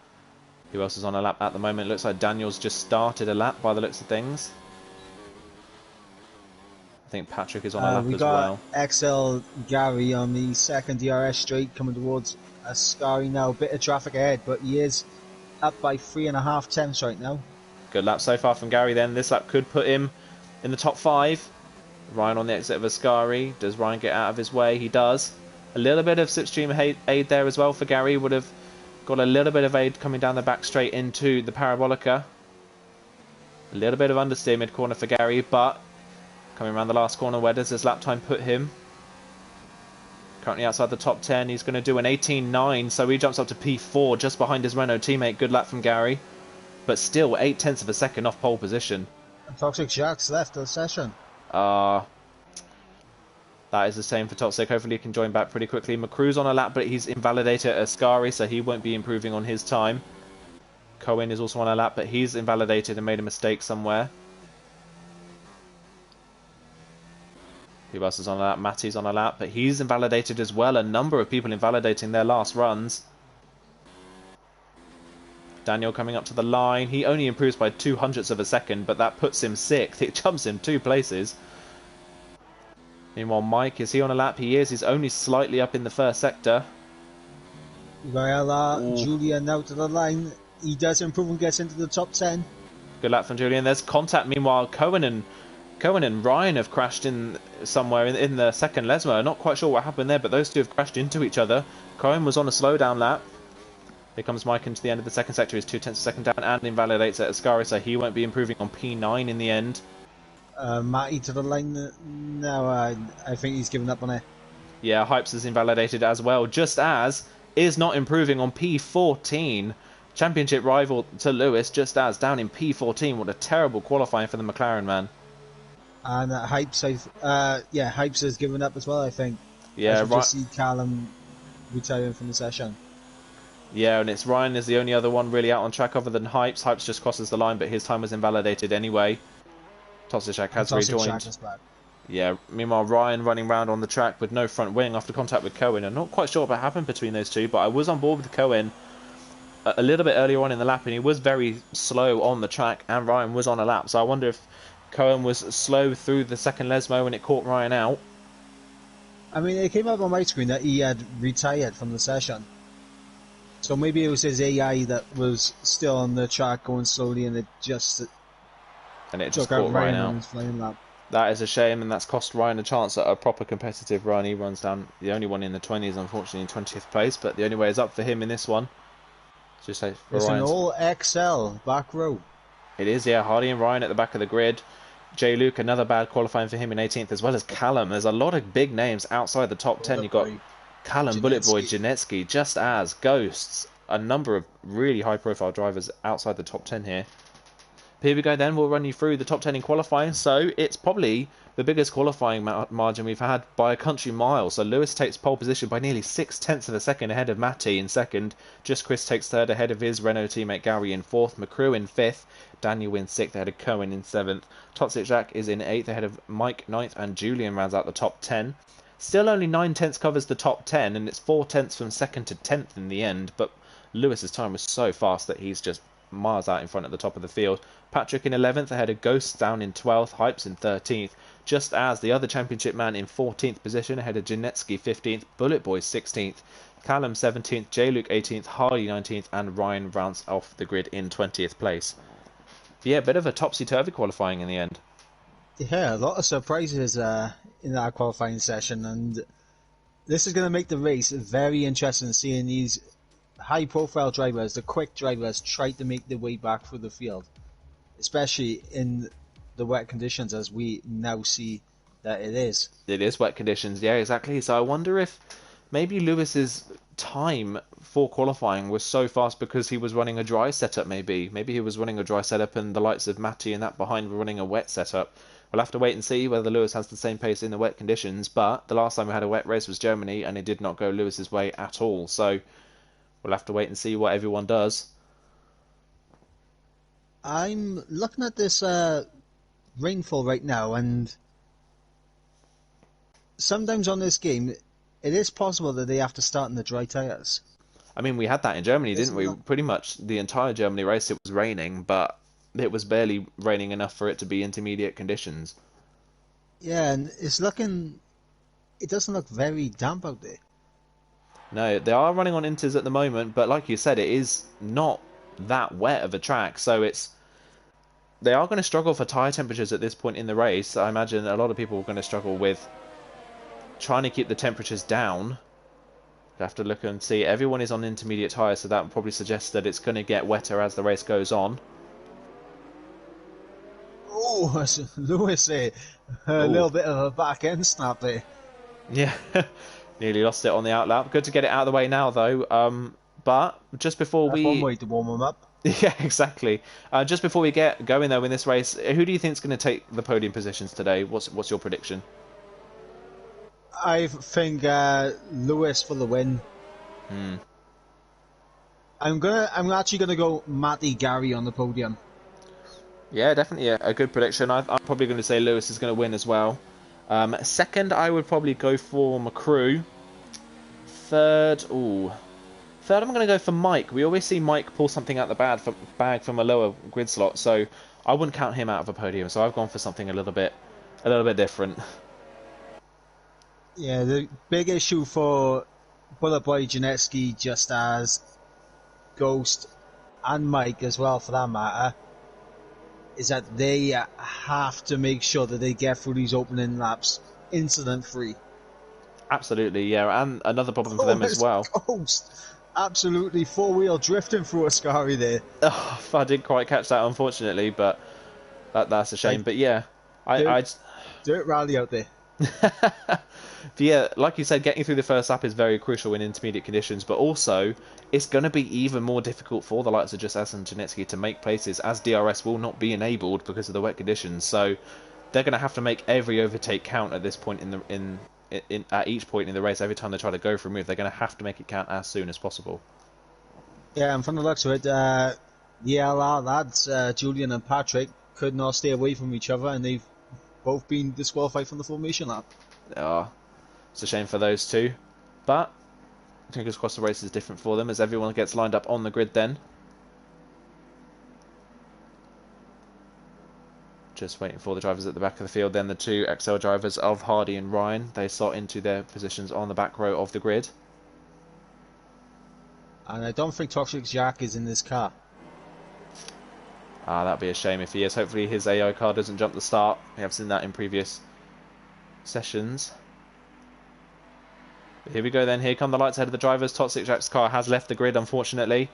Speaker 1: Who else is on a lap at the moment? Looks like Daniel's just started a lap by the looks of things. I think Patrick is on a lap as well.
Speaker 2: We got XL Gary on the second DRS straight coming towards Ascari now. Bit of traffic ahead, but he is up by 3.5 tenths right now.
Speaker 1: Good lap so far from Gary then. This lap could put him in the top 5. Ryan on the exit of Ascari. Does Ryan get out of his way? He does. A little bit of slipstream aid there as well for Gary. Would have got a little bit of aid coming down the back straight into the Parabolica. A little bit of understeer mid-corner for Gary, but coming around the last corner, where does his lap time put him? Currently outside the top 10. He's going to do an 18.9, so he jumps up to P4 just behind his Renault teammate. Good lap from Gary. But still 0.8 of a second off pole position.
Speaker 2: And Toxic Jack's left the session.
Speaker 1: That is the same for Toxic. Hopefully he can join back pretty quickly. McCrew's on a lap, but he's invalidated at Ascari, so he won't be improving on his time. Cohen is also on a lap, but he's invalidated and made a mistake somewhere. Who else is on a lap? Matty's on a lap, but he's invalidated as well. A number of people invalidating their last runs. Daniel coming up to the line. He only improves by 0.02 of a second, but that puts him 6th. It jumps him 2 places. Meanwhile, Mike, is he on a lap? He is. He's only slightly up in the first sector.
Speaker 2: Julian now to the line. He does improve and gets into the top 10.
Speaker 1: Good lap from Julian. There's contact. Meanwhile, Cohen and Ryan have crashed in somewhere in the second Lesmo. Not quite sure what happened there, but those two have crashed into each other. Cohen was on a slowdown lap. Here comes Mike into the end of the second sector. He's 0.2 of a second down and invalidates at Ascari, so he won't be improving on P9 in the end.
Speaker 2: Matty to the line now. I think he's given up on it.
Speaker 1: Yeah, Hypes is invalidated as well, just as is not improving on P14. Championship rival to Lewis, just as down in P14. What a terrible qualifying for the McLaren man.
Speaker 2: And Hypes has given up as well, I think, as
Speaker 1: Yeah,
Speaker 2: we
Speaker 1: right.
Speaker 2: just see Callum retiring from the session.
Speaker 1: Yeah, and it's Ryan is the only other one really out on track other than Hypes. Hypes just crosses the line, but his time was invalidated anyway. Toxic
Speaker 2: And
Speaker 1: has
Speaker 2: Toxic Shack
Speaker 1: rejoined.
Speaker 2: is back.
Speaker 1: Yeah, meanwhile Ryan running round on the track with no front wing after contact with Cohen. I'm not quite sure what happened between those two, but I was on board with Cohen a little bit earlier on in the lap, and he was very slow on the track, and Ryan was on a lap. So I wonder if Cohen was slow through the second Lesmo and it caught Ryan out.
Speaker 2: I mean, it came up on my screen that he had retired from the session. So maybe it was his AI that was still on the track going slowly and it just
Speaker 1: And it just
Speaker 2: took out
Speaker 1: caught Ryan
Speaker 2: Ryan on
Speaker 1: out.
Speaker 2: his flying lap.
Speaker 1: That is a shame, and that's cost Ryan a chance at a proper competitive run. He runs down the only one in the 20s, unfortunately, in 20th place, but the only way is up for him in this one. Just say for
Speaker 2: It's an
Speaker 1: Ryan's.
Speaker 2: all XL back row.
Speaker 1: It is, yeah. Hardy and Ryan at the back of the grid. J. Luke, another bad qualifying for him in 18th, as well as Callum. There's a lot of big names outside the top 10.
Speaker 2: Bullet
Speaker 1: You've got
Speaker 2: Boy,
Speaker 1: Callum, Bullet Boy,
Speaker 2: Janetsky.
Speaker 1: Janetsky, just as Ghosts. A number of really high profile drivers outside the top 10 here. Here we go then, we'll run you through the top 10 in qualifying. So it's probably the biggest qualifying margin we've had by a country mile. So Lewis takes pole position by nearly 6/10 of a second ahead of Matty in second. Just Chris takes third ahead of his Renault teammate Gary in fourth. McCrew in fifth. Daniel in sixth ahead of Cohen in seventh. Toxic Jack is in eighth ahead of Mike ninth, and Julian rounds out the top 10. Still only 9/10 covers the top 10, and it's 4/10 from second to 10th in the end. But Lewis's time was so fast that he's just miles out in front at the top of the field. Patrick in 11th ahead of Ghost down in 12th, Hypes in 13th, just as the other championship man in 14th position ahead of Janetsky 15th, Bullet Boy 16th, Callum 17th, J. Luke 18th, Hardy 19th, and Ryan rounds off the grid in 20th place. Yeah, bit of a topsy-turvy qualifying in the end.
Speaker 2: Yeah, a lot of surprises in that qualifying session, and this is going to make the race very interesting, seeing these high-profile drivers, the quick drivers, try to make their way back through the field, especially in the wet conditions, as we now see that it is.
Speaker 1: It is wet conditions, yeah, exactly. So I wonder if maybe Lewis's time for qualifying was so fast because he was running a dry setup. Maybe he was running a dry setup, and the likes of Matty and that behind were running a wet setup. We'll have to wait and see whether Lewis has the same pace in the wet conditions. But the last time we had a wet race was Germany, and it did not go Lewis's way at all. So we'll have to wait and see what everyone does.
Speaker 2: I'm looking at this rainfall right now, and sometimes on this game, it is possible that they have to start in the dry tyres.
Speaker 1: I mean, we had that in Germany, didn't
Speaker 2: Isn't
Speaker 1: we?
Speaker 2: that?
Speaker 1: Pretty much the entire Germany race, it was raining, but it was barely raining enough for it to be intermediate conditions.
Speaker 2: Yeah, and it's looking. It doesn't look very damp out there.
Speaker 1: No, they are running on inters at the moment, but like you said, it is not that wet of a track, so they are going to struggle for tyre temperatures at this point in the race. I imagine a lot of people are going to struggle with trying to keep the temperatures down. You have to look and see. Everyone is on intermediate tyres, so that would probably suggest that it's going to get wetter as the race goes on.
Speaker 2: Oh, Lewis, a
Speaker 1: Ooh.
Speaker 2: little bit of a back end snap there.
Speaker 1: Yeah, nearly lost it on the outlap. Good to get it out of the way now, though. But just before
Speaker 2: That's one
Speaker 1: we...
Speaker 2: way to warm him up.
Speaker 1: Yeah, exactly. Just before we get going, though, in this race, who do you think is going to take the podium positions today? What's your prediction?
Speaker 2: I think Lewis for the win.
Speaker 1: Hmm.
Speaker 2: I'm actually gonna go Matty Gary on the podium.
Speaker 1: Yeah, definitely a good prediction. I'm probably going to say Lewis is going to win as well. Second, I would probably go for McCrew. Third, I'm going to go for Mike. We always see Mike pull something out the bag from a lower grid slot, so I wouldn't count him out of a podium. So I've gone for something a little bit different.
Speaker 2: Yeah, the big issue for Bullet Boy Janetsky, just as Ghost and Mike as well, for that matter, is that they have to make sure that they get through these opening laps incident-free.
Speaker 1: Absolutely, yeah, and another problem for them as well.
Speaker 2: Ghost absolutely four-wheel drifting through a Ascari there.
Speaker 1: Oh, I didn't quite catch that, unfortunately, but that's a shame.
Speaker 2: Like,
Speaker 1: But yeah,
Speaker 2: dirt rally out there.
Speaker 1: But yeah, like you said, getting through the first lap is very crucial in intermediate conditions, but also it's going to be even more difficult for the likes of Just As and Janetsky to make places, as DRS will not be enabled because of the wet conditions. So they're going to have to make every overtake count at this point at each point in the race. Every time they try to go for a move, they're going to have to make it count as soon as possible.
Speaker 2: Yeah, and from the looks of it, the LR lads, Julian and Patrick, could not stay away from each other, and they've both been disqualified from the formation lap.
Speaker 1: Oh, it's a shame for those two, but fingers crossed the race is different for them as everyone gets lined up on the grid then. Just waiting for the drivers at the back of the field. Then the two XL drivers of Hardy and Ryan, they slot into their positions on the back row of the grid.
Speaker 2: And I don't think Toxic Jack is in this car.
Speaker 1: Ah, that'd be a shame if he is. Hopefully his AI car doesn't jump the start. We have seen that in previous sessions. But here we go then. Here come the lights ahead of the drivers. Toxic Jack's car has left the grid, unfortunately.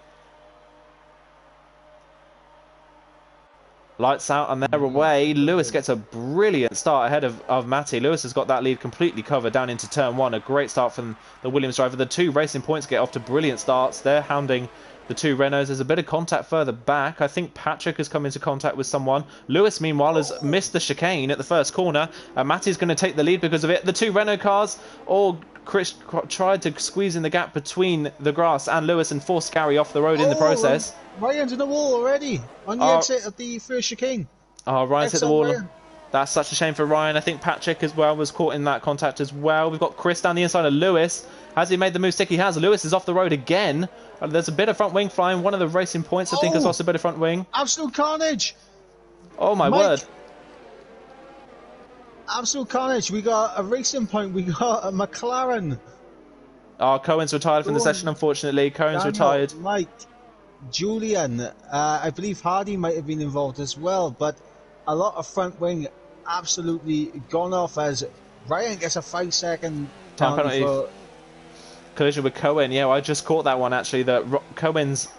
Speaker 1: Lights out and they're away. Lewis gets a brilliant start ahead of Matty. Lewis has got that lead completely covered down into turn one. A great start from the Williams driver. The two Racing Points get off to brilliant starts. They're hounding the two Renaults. There's a bit of contact further back. I think Patrick has come into contact with someone. Lewis, meanwhile, has missed the chicane at the first corner. Matty's going to take the lead because of it. The two Renault cars, Chris tried to squeeze in the gap between the grass and Lewis and forced Gary off the road in the process.
Speaker 2: Ryan's in the wall already on the exit of the first chicane.
Speaker 1: Oh, Ryan's hit the wall. Ryan. That's such a shame for Ryan. I think Patrick as well was caught in that contact as well. We've got Chris down the inside of Lewis. Has he made the move? Stick he has. Lewis is off the road again. There's a bit of front wing flying. One of the Racing Points, I think, has lost a bit of front wing.
Speaker 2: Absolute carnage.
Speaker 1: Oh, my word.
Speaker 2: Absolute carnage. We got a Racing Point. We got a McLaren.
Speaker 1: Oh, Cohen's retired from the session, unfortunately. Cohen's retired.
Speaker 2: Mike, Julian, I believe Hardy might have been involved as well, but a lot of front wing absolutely gone off as Ryan gets a 5-second
Speaker 1: time penalty for collision with Cohen. Yeah, I just caught that one actually. That Cohen's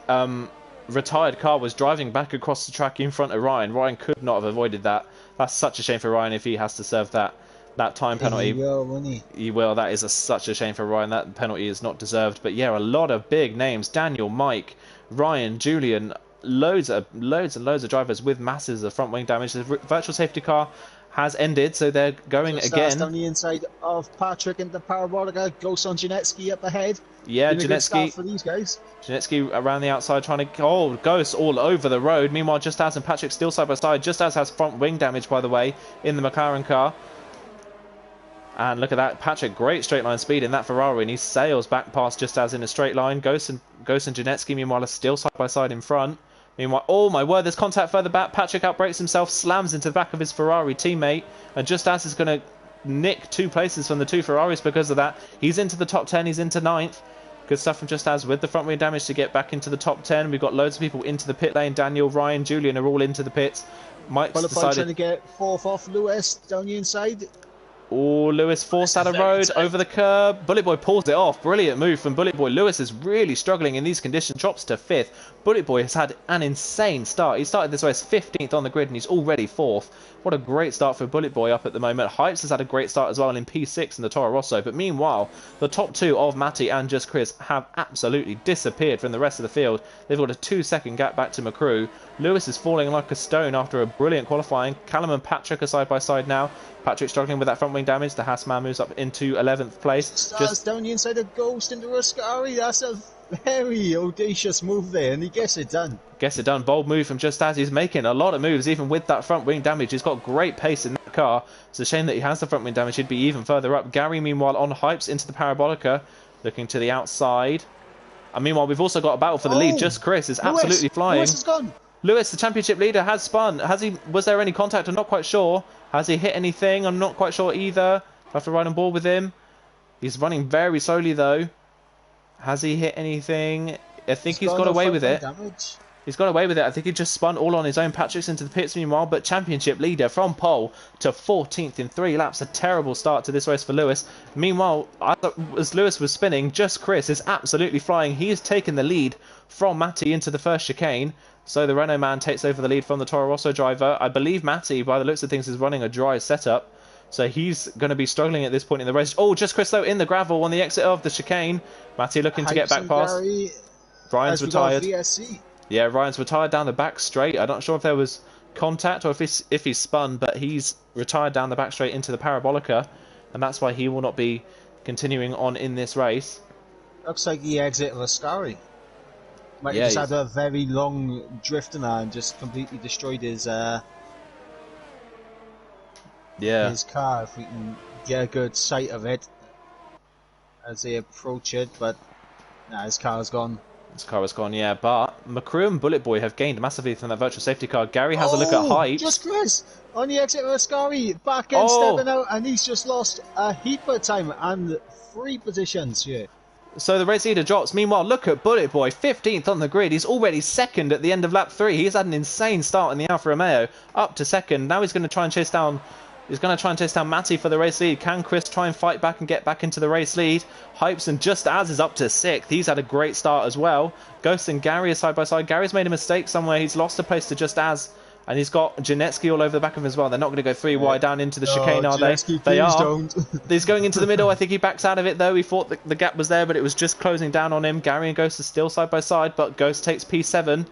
Speaker 1: retired car was driving back across the track in front of Ryan. Ryan could not have avoided that. That's such a shame for Ryan if he has to serve that time penalty.
Speaker 2: He will, won't he?
Speaker 1: He will. That is such a shame for Ryan. That penalty is not deserved. But yeah, a lot of big names. Daniel, Mike, Ryan, Julian, loads and loads of drivers with masses of front wing damage. The virtual safety car has ended, so they're going again.
Speaker 2: On the inside of Patrick into Parabolica, goes on Janetsky up ahead.
Speaker 1: Yeah, Janetsky
Speaker 2: for these guys.
Speaker 1: Janetsky around the outside trying to Ghost all over the road. Meanwhile, Just As and Patrick still side by side. Just As has front wing damage, by the way, in the McLaren car. And look at that, Patrick, great straight line speed in that Ferrari, and he sails back past Just As in a straight line. Ghost and Janetsky, meanwhile, are still side by side in front. Meanwhile, oh my word, there's contact further back. Patrick outbrakes himself, slams into the back of his Ferrari teammate, and Just As is going to nick 2 places from the 2 Ferraris because of that. He's into the top 10, he's into 9th. Good stuff from Just As with the front wing damage to get back into the top 10. We've got loads of people into the pit lane. Daniel, Ryan, Julian are all into the pits. Mike's decided
Speaker 2: trying to get 4th off Lewis down the inside.
Speaker 1: Oh, Lewis forced out of road, over the curb. Bullet Boy pulls it off. Brilliant move from Bullet Boy. Lewis is really struggling in these conditions, drops to 5th. Bullet Boy has had an insane start. He started this race 15th on the grid and he's already 4th. What a great start for Bullet Boy up at the moment. Hypes has had a great start as well in P6 in the Toro Rosso. But meanwhile, the top 2 of Matty and Just Chris have absolutely disappeared from the rest of the field. They've got a 2-second gap back to McCrew. Lewis is falling like a stone after a brilliant qualifying. Callum and Patrick are side by side now. Patrick struggling with that front wing damage. The Hassman moves up into 11th place.
Speaker 2: Just down the inside of Ghost into Rascari. That's a very audacious move there, and he gets it done.
Speaker 1: Gets it done. Bold move from Just As. He's making a lot of moves, even with that front wing damage. He's got great pace in that car. It's a shame that he has the front wing damage. He'd be even further up. Gary, meanwhile, on Hypes into the Parabolica, looking to the outside. And meanwhile, we've also got a battle for the lead. Just Chris is absolutely flying.
Speaker 2: Lewis is gone.
Speaker 1: Lewis, the championship leader, has spun. Was there any contact? I'm not quite sure. Has he hit anything? I'm not quite sure either. I have to ride on board with him. He's running very slowly though. Has he hit anything? I think he's got away with it. He's got away with it. I think he just spun all on his own. Patrick's into the pits meanwhile, but championship leader from pole to 14th in 3 laps. A terrible start to this race for Lewis. Meanwhile, as Lewis was spinning, Just Chris is absolutely flying. He has taken the lead from Matty into the first chicane. So the Renault man takes over the lead from the Toro Rosso driver. I believe Matty, by the looks of things, is running a dry setup. So he's going to be struggling at this point in the race. Oh, Just Chris though in the gravel on the exit of the chicane. Matty looking to get back past. Ryan's retired. Yeah, Ryan's retired down the back straight. I'm not sure if there was contact or if he's spun, but he's retired down the back straight into the Parabolica, and that's why he will not be continuing on in this race.
Speaker 2: Looks like he exited Lascari. Might have
Speaker 1: Yeah,
Speaker 2: just had a very long drift in there and just completely destroyed his car, if we can get a good sight of it as they approach it, but nah, his car's gone.
Speaker 1: His car is gone, yeah, but McCrew and Bullet Boy have gained massively from that virtual safety car. Gary has a look at Hypes.
Speaker 2: Just Chris on the exit of Lascari, back end stepping out, and he's just lost a heap of time and 3 positions here.
Speaker 1: So the race leader drops. Meanwhile, look at Bullet Boy, 15th on the grid. He's already second at the end of lap 3. He's had an insane start in the Alfa Romeo, up to second. Now he's going to try and chase down. He's going to try and chase down Matty for the race lead. Can Chris try and fight back and get back into the race lead? Hypes and Just As is up to 6th. He's had a great start as well. Ghost and Gary are side by side. Gary's made a mistake somewhere. He's lost a place to Just As. And he's got Janetsky all over the back of him as well. They're not going to go 3 wide down into the chicane, are they? They are.
Speaker 2: Don't.
Speaker 1: He's going into the middle. I think he backs out of it, though. He thought the gap was there, but it was just closing down on him. Gary and Ghost are still side by side, but Ghost takes P7.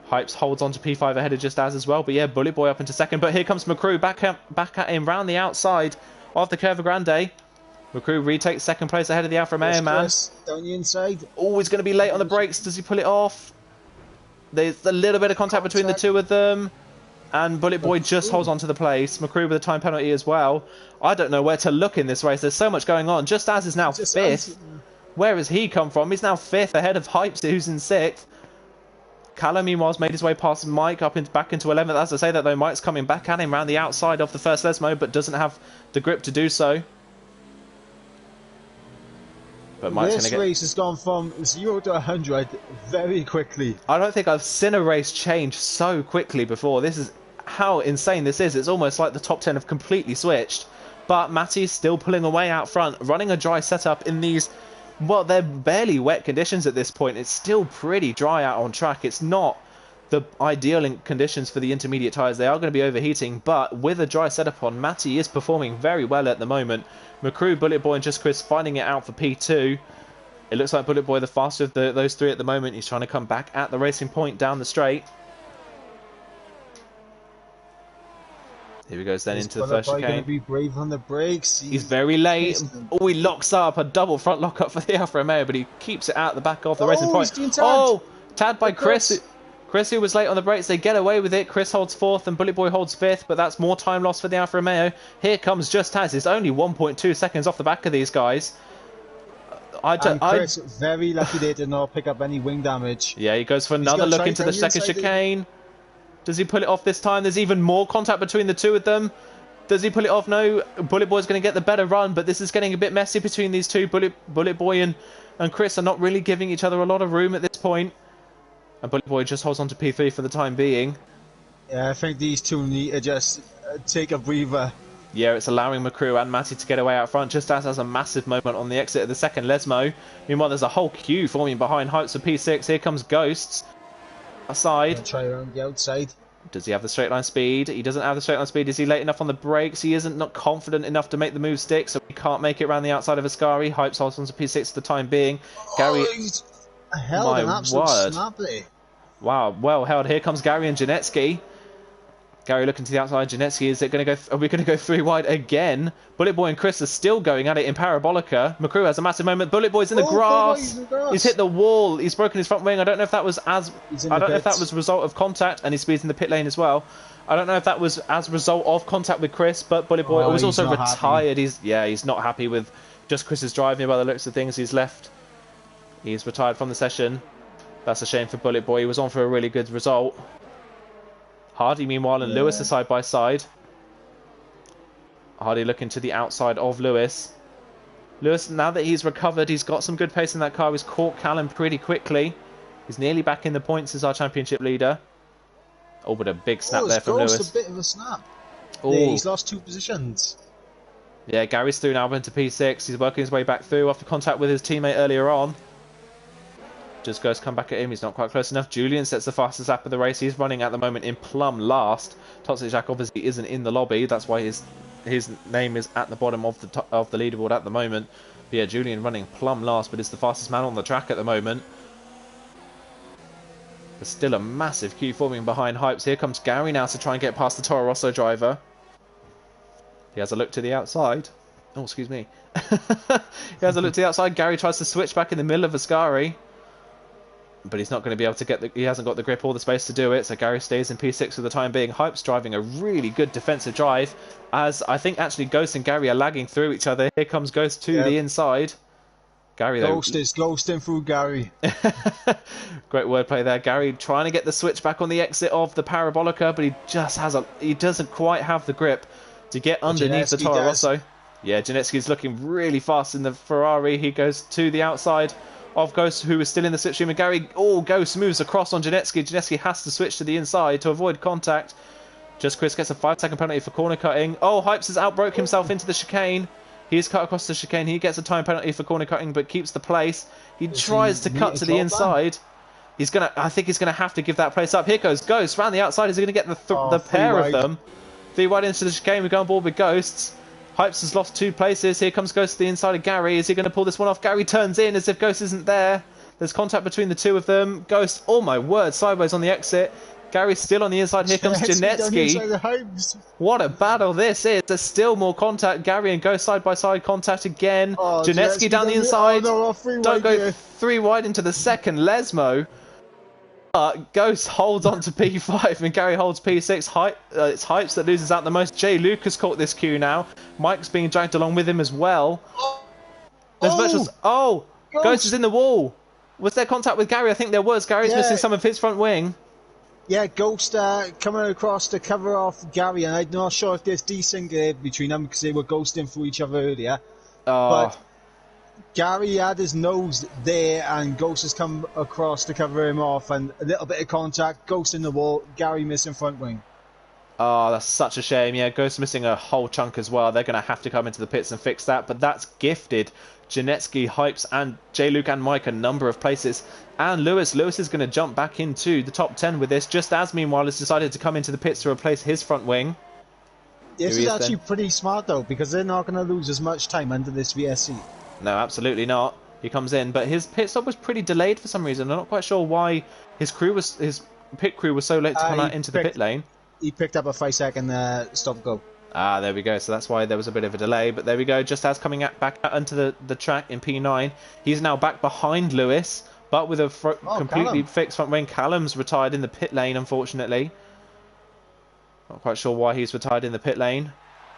Speaker 1: Hypes holds on to P5 ahead of Just As well. But yeah, Bullet Boy up into second. But here comes McCrew back at him round the outside of the Curva Grande. McCrew retakes second place ahead of the Alfa Romeo man.
Speaker 2: Down the inside.
Speaker 1: Oh, he's going to be late on the brakes. Does he pull it off? There's a little bit of contact between the two of them. And Bullet Boy just holds on to the place. McCrew with a time penalty as well. I don't know where to look in this race. There's so much going on. Just As is now 5th. Where has he come from? He's now 5th ahead of Hypes, who's in 6th. Callum, meanwhile, has made his way past Mike back into 11th. As I say that, though, Mike's coming back at him around the outside of the first Lesmo, but doesn't have the grip to do so. But Mike's
Speaker 2: this race has gone from 0 to 100 very quickly.
Speaker 1: I don't think I've seen a race change so quickly before. This is how insane this is. It's almost like the top 10 have completely switched. But Matty's still pulling away out front, running a dry setup in these, well, they're barely wet conditions at this point. It's still pretty dry out on track. It's not the ideal conditions for the intermediate tyres. They are going to be overheating, but with a dry setup on, Matty is performing very well at the moment. McCrew, Bullet Boy and Just Chris finding it out for P2. It looks like Bullet Boy the faster of those 3 at the moment. He's trying to come back at the racing point down the straight. Here he goes then into the first chicane.
Speaker 2: Going to be brave on the brakes.
Speaker 1: He's very late. Oh, he locks up a double front lock up for the Alfa Romeo, but he keeps it out the back of the racing point. Tagged by Chris. Chris, who was late on the brakes, they get away with it. Chris holds 4th and Bullet Boy holds 5th, but that's more time lost for the Alfa Romeo. Here comes Just As. It's only 1.2 seconds off the back of these guys.
Speaker 2: Chris, very lucky they did not pick up any wing damage.
Speaker 1: Yeah, he goes for another look into the second chicane. Does he pull it off this time? There's even more contact between the two of them. Does he pull it off? No. Bullet Boy's going to get the better run, but this is getting a bit messy between these two. Bullet Boy and Chris are not really giving each other a lot of room at this point. And Bullet Boy just holds on to P3 for the time being.
Speaker 2: Yeah, I think these two need to just take a breather.
Speaker 1: Yeah, it's allowing McCrew and Matty to get away out front. Just As has a massive moment on the exit of the second Lesmo. Meanwhile, there's a whole queue forming behind Hypes for P6. Here comes Ghosts. Aside.
Speaker 2: Try around the outside.
Speaker 1: Does he have the straight line speed? He doesn't have the straight line speed. Is he late enough on the brakes? He isn't not confident enough to make the move stick, so he can't make it around the outside of Ascari. Hypes holds on to P6 for the time being. Gary.
Speaker 2: He's held an absolute snappy.
Speaker 1: Wow, well held. Here comes Gary and Janetsky. Gary looking to the outside. Janetsky, is it going to go? Are we going to go 3 wide again? Bullet Boy and Chris are still going at it in Parabolica. McCrew has a massive moment. Bullet Boy's in the grass. He's hit the wall. He's broken his front wing. I don't know if that was a result of contact, and he speeds in the pit lane as well. I don't know if that was as a result of contact with Chris, but Bullet Boy was also retired. He's not happy with Just Chris's driving by the looks of things. He's left. He's retired from the session. That's a shame for Bullet Boy. He was on for a really good result. Hardy, meanwhile, and Lewis are side by side. Hardy looking to the outside of Lewis. Lewis, now that he's recovered, he's got some good pace in that car. He's caught Callum pretty quickly. He's nearly back in the points as our championship leader. Oh, but a big snap there from Lewis.
Speaker 2: A bit of a snap. Oh. Yeah, he's lost 2 positions.
Speaker 1: Yeah, Gary's through now into P6. He's working his way back through after contact with his teammate earlier on. Just goes come back at him. He's not quite close enough. Julian sets the fastest lap of the race. He's running at the moment in plumb last. Toxic Jack obviously isn't in the lobby. That's why his name is at the bottom of the leaderboard at the moment. But yeah, Julian running plumb last, but is the fastest man on the track at the moment. There's still a massive queue forming behind Hypes. Here comes Gary now to try and get past the Toro Rosso driver. He has a look to the outside. Oh, excuse me. He has a look to the outside. Gary tries to switch back in the middle of Ascari. But he's not going to be able to get he hasn't got the grip or the space to do it. So Gary stays in P6 for the time being. Hype's driving a really good defensive drive. As I think actually Ghost and Gary are lagging through each other. Here comes Ghost to the inside. Gary, though.
Speaker 2: Ghost is ghosting through Gary.
Speaker 1: Great wordplay there. Gary trying to get the switch back on the exit of the Parabolica, but he doesn't quite have the grip to get underneath the Toro Rosso. Yeah, Janetsky's looking really fast in the Ferrari. He goes to the outside of Ghost, who is still in the slipstream, and Gary, Ghost moves across on Janetsky. Janetsky has to switch to the inside to avoid contact. Just Chris gets a 5-second penalty for corner cutting. Oh, Hypes has outbroke himself into the chicane. He's cut across the chicane. He gets a time penalty for corner cutting, but keeps the place. He tries to cut to the inside. I think he's gonna have to give that place up. Here goes Ghost round the outside. Is he gonna get the pair of them? 3 wide into the chicane. We go on board with Ghosts. Hypes has lost 2 places. Here comes Ghost to the inside of Gary. Is he going to pull this one off? Gary turns in as if Ghost isn't there. There's contact between the two of them. Ghost, oh my word, sideways on the exit. Gary's still on the inside. Here comes Janetsky. What a battle this is. There's still more contact. Gary and Ghost side by side contact again. Janetsky down the inside. Don't go 3 wide into the second. Lesmo. But Ghost holds on to P5 and Gary holds P6. It's Hypes that loses out the most. Jay Lucas caught this queue now. Mike's being dragged along with him as well. There's virtuals. Oh! Ghost is in the wall. Was there contact with Gary? I think there was. Gary's missing some of his front wing.
Speaker 2: Yeah, Ghost coming across to cover off Gary, and I'm not sure if there's desync between them because they were ghosting through each other earlier. But Gary had his nose there, and Ghost has come across to cover him off, and a little bit of contact. Ghost in the wall, Gary missing front wing.
Speaker 1: Oh, that's such a shame. Yeah, Ghost missing a whole chunk as well. They're going to have to come into the pits and fix that, but that's gifted Janetsky, Hypes, and J-Luke and Mike a number of places. And Lewis is going to jump back into the top 10 with this, just as meanwhile has decided to come into the pits to replace his front wing.
Speaker 2: This is actually pretty smart though, because they're not going to lose as much time under this VSC.
Speaker 1: No, absolutely not. He comes in, but his pit stop was pretty delayed for some reason. I'm not quite sure why his pit crew was so late to come out into the pit lane.
Speaker 2: He picked up a 5-second stop-go.
Speaker 1: Ah, there we go. So that's why there was a bit of a delay. But there we go. Just as coming back out onto the track in P9, he's now back behind Lewis, but with a completely fixed front wing. Callum's retired in the pit lane, unfortunately. Not quite sure why he's retired in the pit lane.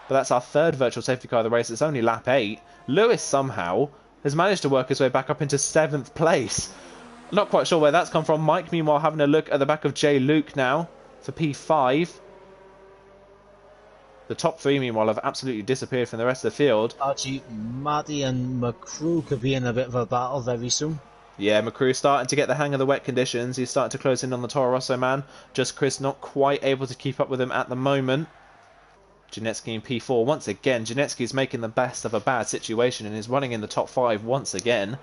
Speaker 1: But that's our 3rd virtual safety car of the race. It's only lap 8. Lewis somehow has managed to work his way back up into 7th place. Not quite sure where that's come from. Mike, meanwhile, having a look at the back of J. Luke now for P5. The top 3, meanwhile, have absolutely disappeared from the rest of the field.
Speaker 2: Archie, Matty and McCrew could be in a bit of a battle very soon.
Speaker 1: Yeah, McCrew's starting to get the hang of the wet conditions. He's starting to close in on the Toro Rosso man. Just Chris not quite able to keep up with him at the moment. Janetsky in P4 once again. Janetsky's making the best of a bad situation and is running in the top 5 once again.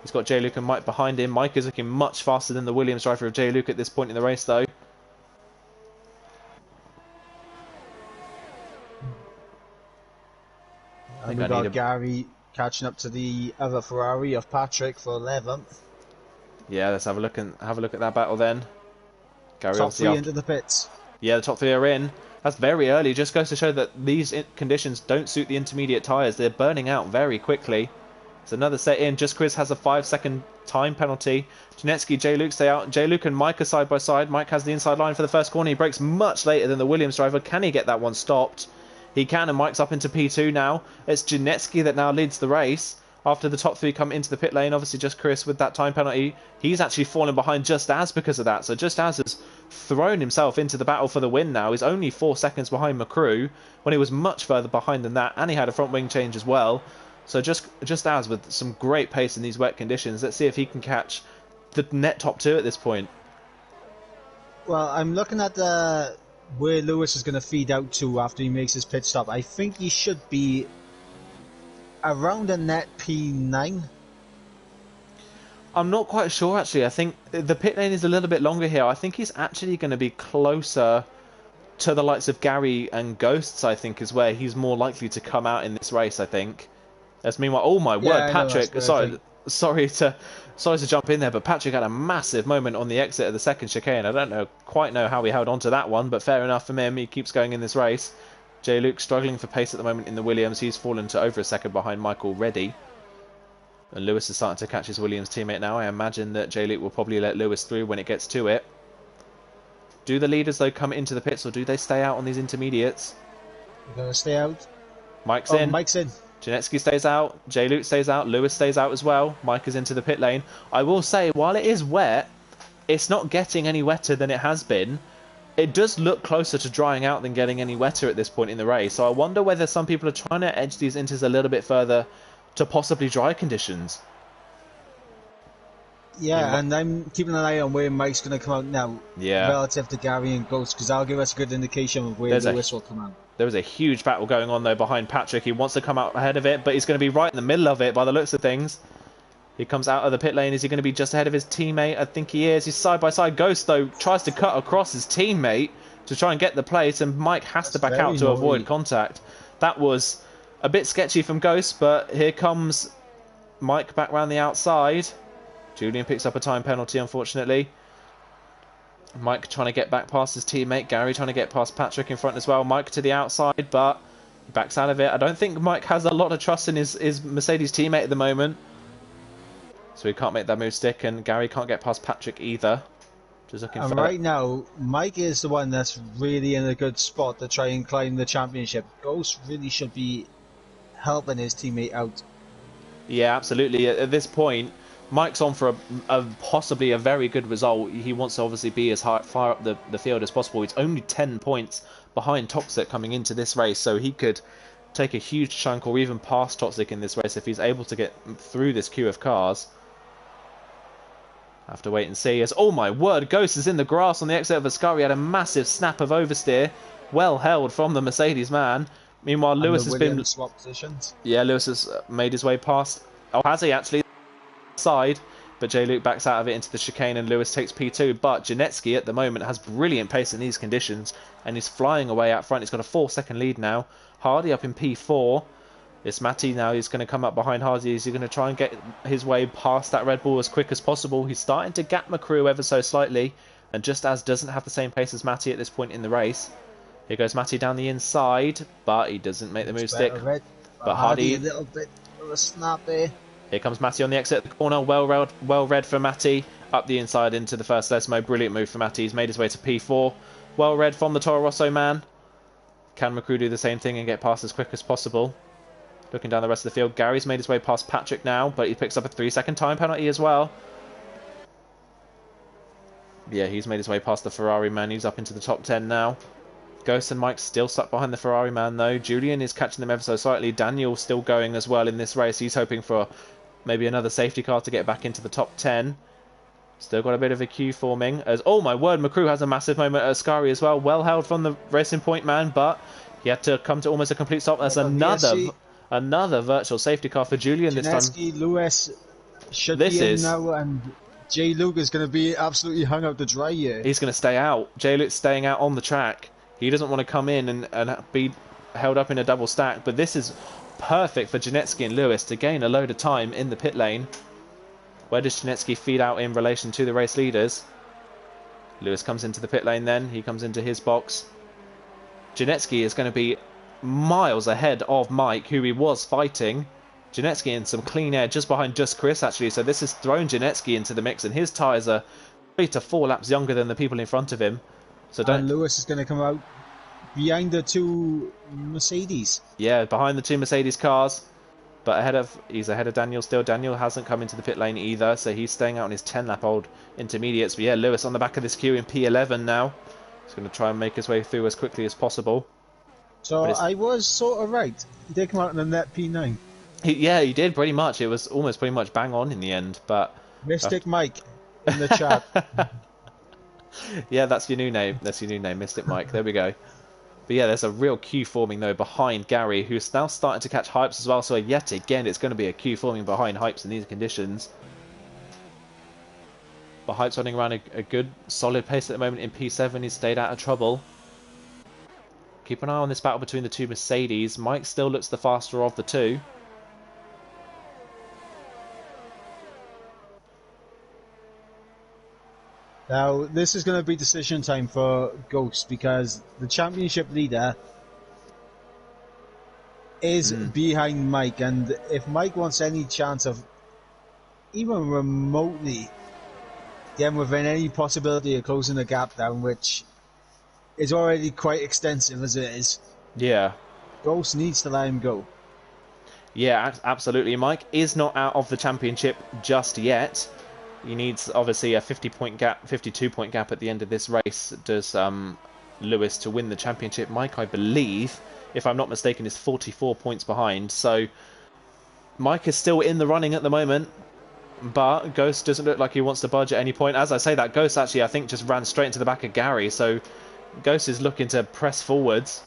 Speaker 1: He's got J. Luke and Mike behind him. Mike is looking much faster than the Williams driver of J. Luke at this point in the race, though.
Speaker 2: And we've got Gary catching up to the other Ferrari of Patrick for 11th.
Speaker 1: Yeah, let's have a look at that battle then. Gary
Speaker 2: top 3 into the pits.
Speaker 1: Yeah, the top 3 are in. That's very early. Just goes to show that these conditions don't suit the intermediate tyres. They're burning out very quickly. It's another set in. Just Chris has a 5-second time penalty. Janetsky, J. Luke stay out. J. Luke and Mike are side by side. Mike has the inside line for the first corner. He brakes much later than the Williams driver. Can he get that one stopped? He can, and Mike's up into P2 now. It's Janetsky that now leads the race. After the top 3 come into the pit lane, obviously just Chris with that time penalty. He's actually fallen behind Just As because of that. So Just As has thrown himself into the battle for the win now. He's only 4 seconds behind McCrew when he was much further behind than that. And he had a front wing change as well. So just As with some great pace in these wet conditions. Let's see if he can catch the net top 2 at this point.
Speaker 2: Well, I'm looking at where Lewis is going to feed out to after he makes his pit stop. I think he should be around a net P9.
Speaker 1: I'm not quite sure, actually. I think the pit lane is a little bit longer here. I think he's actually going to be closer to the likes of Gary and Ghosts, I think, is where he's more likely to come out in this race, I think. As meanwhile, oh my word, Patrick, sorry to jump in there, but Patrick had a massive moment on the exit of the second chicane. I don't quite know how he held on to that one, but fair enough for him. He keeps going in this race. J. Luke struggling for pace at the moment in the Williams. He's fallen to over a second behind Mike already. And Lewis is starting to catch his Williams teammate now. I imagine that J. Luke will probably let Lewis through when it gets to it. Do the leaders, though, come into the pits, or do they stay out on these intermediates?
Speaker 2: You're going to stay out.
Speaker 1: Mike's in.
Speaker 2: Mike's in.
Speaker 1: Janetsky stays out. J. Luke stays out. Lewis stays out as well. Mike is into the pit lane. I will say, while it is wet, it's not getting any wetter than it has been. It does look closer to drying out than getting any wetter at this point in the race. So I wonder whether some people are trying to edge these inters a little bit further to possibly dry conditions.
Speaker 2: Yeah, and I'm keeping an eye on where Mike's going to come out now.
Speaker 1: Yeah.
Speaker 2: Relative to Gary and Ghost, because that'll give us a good indication of where Lewis will come out.
Speaker 1: There was a huge battle going on, though, behind Patrick. He wants to come out ahead of it, but he's going to be right in the middle of it by the looks of things. He comes out of the pit lane. Is he going to be just ahead of his teammate? I think he is. He's side by side. Ghost, though, tries to cut across his teammate to try and get the place, and Mike has to back out to avoid contact. That was a bit sketchy from Ghost, but here comes Mike back round the outside. Julian picks up a time penalty, unfortunately. Mike trying to get back past his teammate. Gary trying to get past Patrick in front as well. Mike to the outside, but he backs out of it. I don't think Mike has a lot of trust in his Mercedes teammate at the moment. So he can't make that move stick, and Gary can't get past Patrick either. Just looking for
Speaker 2: right now, Mike is the one that's really in a good spot to try and climb the championship. Ghost really should be helping his teammate out.
Speaker 1: Yeah, absolutely. At this point, Mike's on for possibly a very good result. He wants to obviously be as far up the field as possible. He's only 10 points behind Toxic coming into this race, so he could take a huge chunk or even pass Toxic in this race if he's able to get through this queue of cars. Have to wait and see. As oh my word, Ghost is in the grass on the exit of Ascari. He had a massive snap of oversteer, well held from the Mercedes man. Meanwhile, Lewis has been
Speaker 2: swap positions.
Speaker 1: Yeah, Lewis has made his way past. Oh, has he actually? Side, but J. Luke backs out of it into the chicane, and Lewis takes P2. But Janetsky at the moment has brilliant pace in these conditions, and he's flying away out front. He's got a 4-second lead now. Hardy up in P4. It's Matty now. He's going to come up behind Hardy. Is he going to try and get his way past that Red Bull as quick as possible? He's starting to gap McCrew ever so slightly, and just as doesn't have the same pace as Matty at this point in the race. Here goes Matty down the inside, but he doesn't make the move stick. But Hardy
Speaker 2: a little bit of a snap there.
Speaker 1: Here comes Matty on the exit of the corner. Well read for Matty. Up the inside into the first Lesmo. Brilliant move for Matty. He's made his way to P4. Well read from the Toro Rosso man. Can McCrew do the same thing and get past as quick as possible? Looking down the rest of the field. Gary's made his way past Patrick now, but he picks up a 3-second time penalty as well. Yeah, he's made his way past the Ferrari man. He's up into the top 10 now. Ghost and Mike still stuck behind the Ferrari man, though. Julian is catching them ever so slightly. Daniel still going as well in this race. He's hoping for maybe another safety car to get back into the top 10. Still got a bit of a queue forming. As oh my word, McCrew has a massive moment at Ascari as well. Well held from the Racing Point man, but he had to come to almost a complete stop. That's another virtual safety car for Julian this time.
Speaker 2: Lewis should be in now, and J. Luke is going to be absolutely hung out to dry here.
Speaker 1: He's going to stay out. J. Luke's staying out on the track. He doesn't want to come in and be held up in a double stack, but this is perfect for Janetsky and Lewis to gain a load of time in the pit lane. Where does Janetsky feed out in relation to the race leaders? Lewis comes into the pit lane then. He comes into his box. Janetsky is going to be miles ahead of Mike, who he was fighting. Janetsky in some clean air just behind just Chris, actually. So this has thrown Janetsky into the mix, and his tyres are 3 to 4 laps younger than the people in front of him. So
Speaker 2: and Lewis is going to come out behind the two Mercedes.
Speaker 1: Yeah, behind the two Mercedes cars. But he's ahead of Daniel still. Daniel hasn't come into the pit lane either, so he's staying out on his 10-lap-old intermediates. But yeah, Lewis on the back of this queue in P11 now. He's going to try and make his way through as quickly as possible.
Speaker 2: So I was sort of right. He did come out in a net P9.
Speaker 1: He did pretty much. It was almost pretty much bang on in the end. But
Speaker 2: Mystic Mike in the chat.
Speaker 1: Yeah, that's your new name. That's your new name, Mystic Mike. There we go. But yeah, there's a real queue forming though behind Gary, who's now starting to catch Hypes as well. So yet again, it's going to be a queue forming behind Hypes in these conditions. But Hypes running around a good, solid pace at the moment in P7. He's stayed out of trouble. Keep an eye on this battle between the two Mercedes. Mike still looks the faster of the two.
Speaker 2: Now, this is going to be decision time for Ghost because the championship leader is
Speaker 1: Mm.
Speaker 2: behind Mike, and if Mike wants any chance of even remotely getting within any possibility of closing the gap down, which is already quite extensive as it is,
Speaker 1: Yeah.
Speaker 2: Ghost needs to let him go.
Speaker 1: Yeah, absolutely. Mike is not out of the championship just yet. He needs obviously a 50-point gap, 52-point gap at the end of this race. Does Lewis to win the championship? Mike, I believe, if I'm not mistaken, is 44 points behind. So Mike is still in the running at the moment, but Ghost doesn't look like he wants to budge at any point. As I say that, Ghost actually I think just ran straight into the back of Gary. So Ghost is looking to press forwards,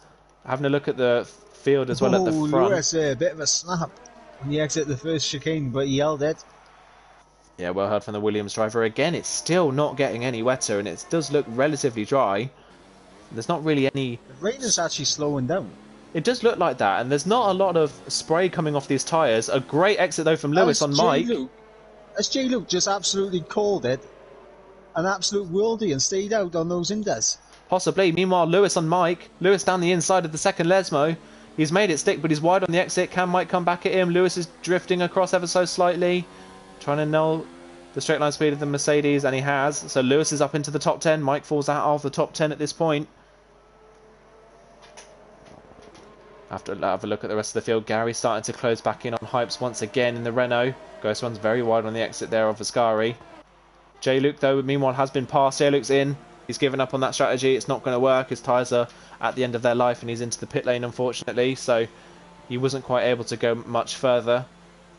Speaker 1: having a look at the field as well
Speaker 2: Oh,
Speaker 1: at the front.
Speaker 2: Lewis, a bit of a snap when he exited the first chicane, but he held it.
Speaker 1: Yeah, well heard from the Williams driver. Again, it's still not getting any wetter, and it does look relatively dry. There's not really any...
Speaker 2: The rain is actually slowing down.
Speaker 1: It does look like that, and there's not a lot of spray coming off these tyres. A great exit, though, from Lewis
Speaker 2: As
Speaker 1: on
Speaker 2: J.
Speaker 1: Mike.
Speaker 2: Luke, as J. Luke just absolutely called it an absolute worldie and stayed out on those inders.
Speaker 1: Possibly. Meanwhile, Lewis on Mike. Lewis down the inside of the second Lesmo. He's made it stick, but he's wide on the exit. Can Mike come back at him? Lewis is drifting across ever so slightly, trying to null the straight line speed of the Mercedes, and he has. So Lewis is up into the top 10. Mike falls out of the top 10 at this point. After have a look at the rest of the field, Gary starting to close back in on Hypes once again in the Renault. Ghost runs very wide on the exit there of Ascari. J-Luke, though, meanwhile, has been passed. J-Luke's in. He's given up on that strategy. It's not going to work. His tyres are at the end of their life, and he's into the pit lane, unfortunately. So he wasn't quite able to go much further.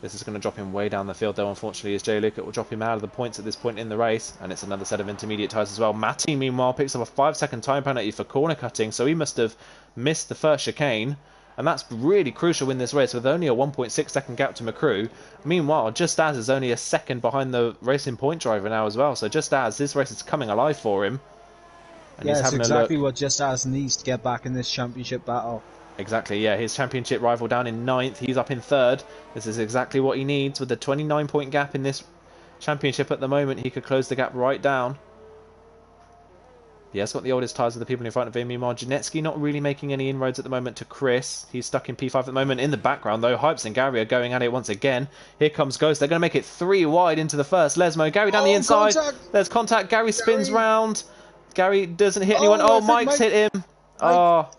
Speaker 1: This is going to drop him way down the field, though, unfortunately, as J-Luke. It will drop him out of the points at this point in the race, and it's another set of intermediate tyres as well. Matty, meanwhile, picks up a 5-second time penalty for corner cutting, so he must have missed the first chicane. And that's really crucial in this race with only a 1.6 second gap to McCrew. Meanwhile, Just As is only a second behind the racing point driver now as well. So Just As, this race is coming alive for him. And
Speaker 2: Yeah,
Speaker 1: he's
Speaker 2: it's
Speaker 1: having
Speaker 2: exactly
Speaker 1: a look.
Speaker 2: what Just As needs to get back in this championship battle.
Speaker 1: Exactly, yeah. His championship rival down in 9th. He's up in 3rd. This is exactly what he needs with the 29-point gap in this championship at the moment. He could close the gap right down. He has got the oldest tyres of the people in front of him. Meanwhile, Janetsky not really making any inroads at the moment to Chris. He's stuck in P5 at the moment. In the background, though, Hypes and Gary are going at it once again. Here comes Ghost. They're going to make it 3 wide into the first. Lesmo, Gary down the inside.
Speaker 2: Contact!
Speaker 1: There's contact. Gary spins
Speaker 2: Gary.
Speaker 1: round. Gary doesn't hit anyone. Oh, Mike's hit him. Oh,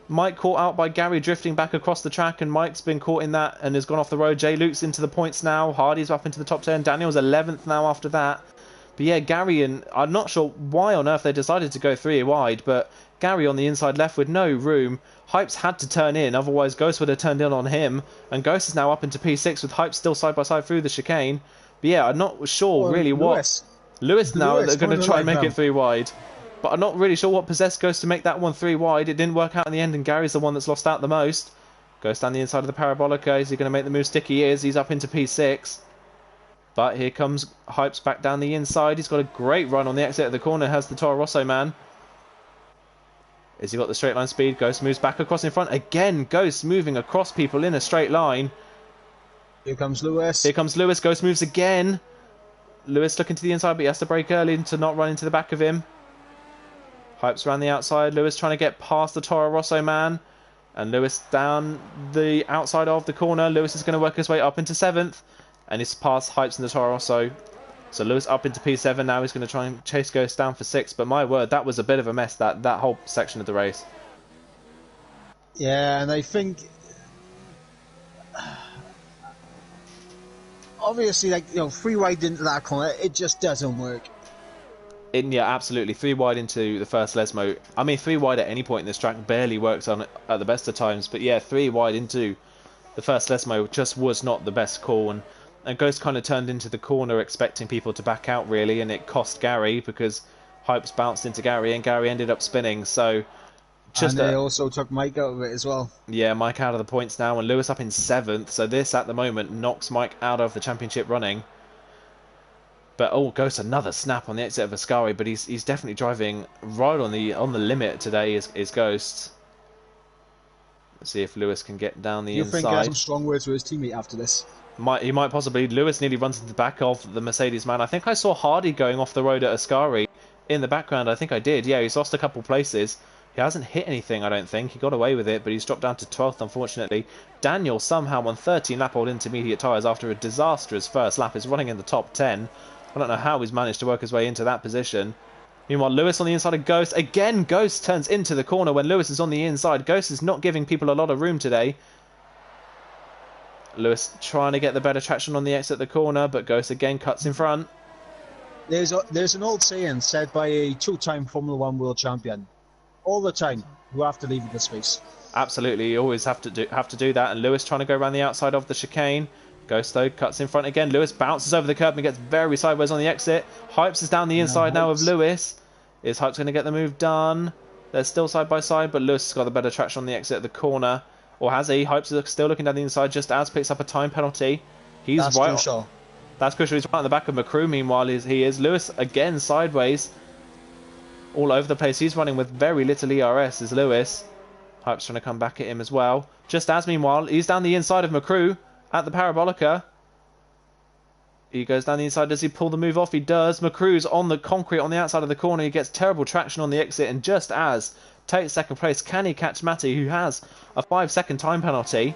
Speaker 1: Mike caught out by Gary drifting back across the track, and Mike's been caught in that and has gone off the road. J. Luke's into the points now. Hardy's up into the top 10. Daniel's 11th now after that. But yeah, Gary, and I'm not sure why on earth they decided to go 3 wide, but Gary on the inside left with no room. Hypes had to turn in, otherwise Ghost would have turned in on him. And Ghost is now up into P6 with Hypes still side by side through the chicane. But yeah, I'm not sure really what... Lewis now, they're going to try and make it 3 wide. But I'm not really sure what possessed Ghost to make that one 3 wide. It didn't work out in the end, and Gary's the one that's lost out the most. Ghost down the inside of the Parabolica. Is he going to make the move stick? He is. He's up into P6. But here comes Hypes back down the inside. He's got a great run on the exit of the corner. Has the Toro Rosso man. Has he got the straight line speed? Ghost moves back across in front. Again, Ghost moving across people in a straight line.
Speaker 2: Here comes Lewis.
Speaker 1: Here comes Lewis. Ghost moves again. Lewis looking to the inside, but he has to brake early to not run into the back of him. Hypes around the outside. Lewis trying to get past the Toro Rosso man. And Lewis down the outside of the corner. Lewis is going to work his way up into 7th. And he's past Hypes and the Toro Rosso. So Lewis up into P7 now. He's going to try and chase Ghost down for 6th. But my word, that was a bit of a mess, that whole section of the race.
Speaker 2: Yeah, and I think... Obviously, 3 wide into that corner, it just doesn't work.
Speaker 1: Yeah, absolutely. 3 wide into the first Lesmo. I mean, 3 wide at any point in this track barely works on it at the best of times. But yeah, 3 wide into the first Lesmo just was not the best call. And Ghost kind of turned into the corner expecting people to back out, really. And it cost Gary because Hypes bounced into Gary and Gary ended up spinning. So
Speaker 2: and they also took Mike out of it as well.
Speaker 1: Yeah, Mike out of the points now. And Lewis up in 7th. So this, at the moment, knocks Mike out of the championship running. But oh, Ghost another snap on the exit of Ascari, but he's definitely driving right on the limit today. Is Ghost. Let's see if Lewis can get down the inside.
Speaker 2: You'll think he has some strong words for his teammate after this.
Speaker 1: He might possibly. Lewis nearly runs into the back of the Mercedes man. I think I saw Hardy going off the road at Ascari in the background. I think I did. Yeah, he's lost a couple places. He hasn't hit anything, I don't think. He got away with it, but he's dropped down to 12th, unfortunately. Daniel somehow on 13-lap-old intermediate tyres after a disastrous first lap is running in the top 10. I don't know how he's managed to work his way into that position. Meanwhile, Lewis on the inside of Ghost. Again, Ghost turns into the corner when Lewis is on the inside. Ghost is not giving people a lot of room today. Lewis trying to get the better traction on the exit of the corner, but Ghost again cuts in front.
Speaker 2: There's an old saying said by a two-time Formula One world champion. All the time, you have to leave the space.
Speaker 1: Absolutely, you always have to do that. And Lewis trying to go around the outside of the chicane. Ghost though cuts in front again. Lewis bounces over the curb and gets very sideways on the exit. Hypes is down the inside now of Lewis. Is Hypes going to get the move done? They're still side by side, but Lewis has got the better traction on the exit of the corner. Or has he? Hypes is still looking down the inside just as picks up a time penalty.
Speaker 2: That's crucial.
Speaker 1: That's crucial. He's right on the back of McCrew. Meanwhile, he is Lewis again sideways, all over the place. He's running with very little ERS. Is Lewis? Hype's trying to come back at him as well. Just as meanwhile, he's down the inside of McCrew at the Parabolica. He goes down the inside. Does he pull the move off? He does. McCrew's on the concrete on the outside of the corner. He gets terrible traction on the exit, and just as takes second place, can he catch Matty, who has a 5-second time penalty?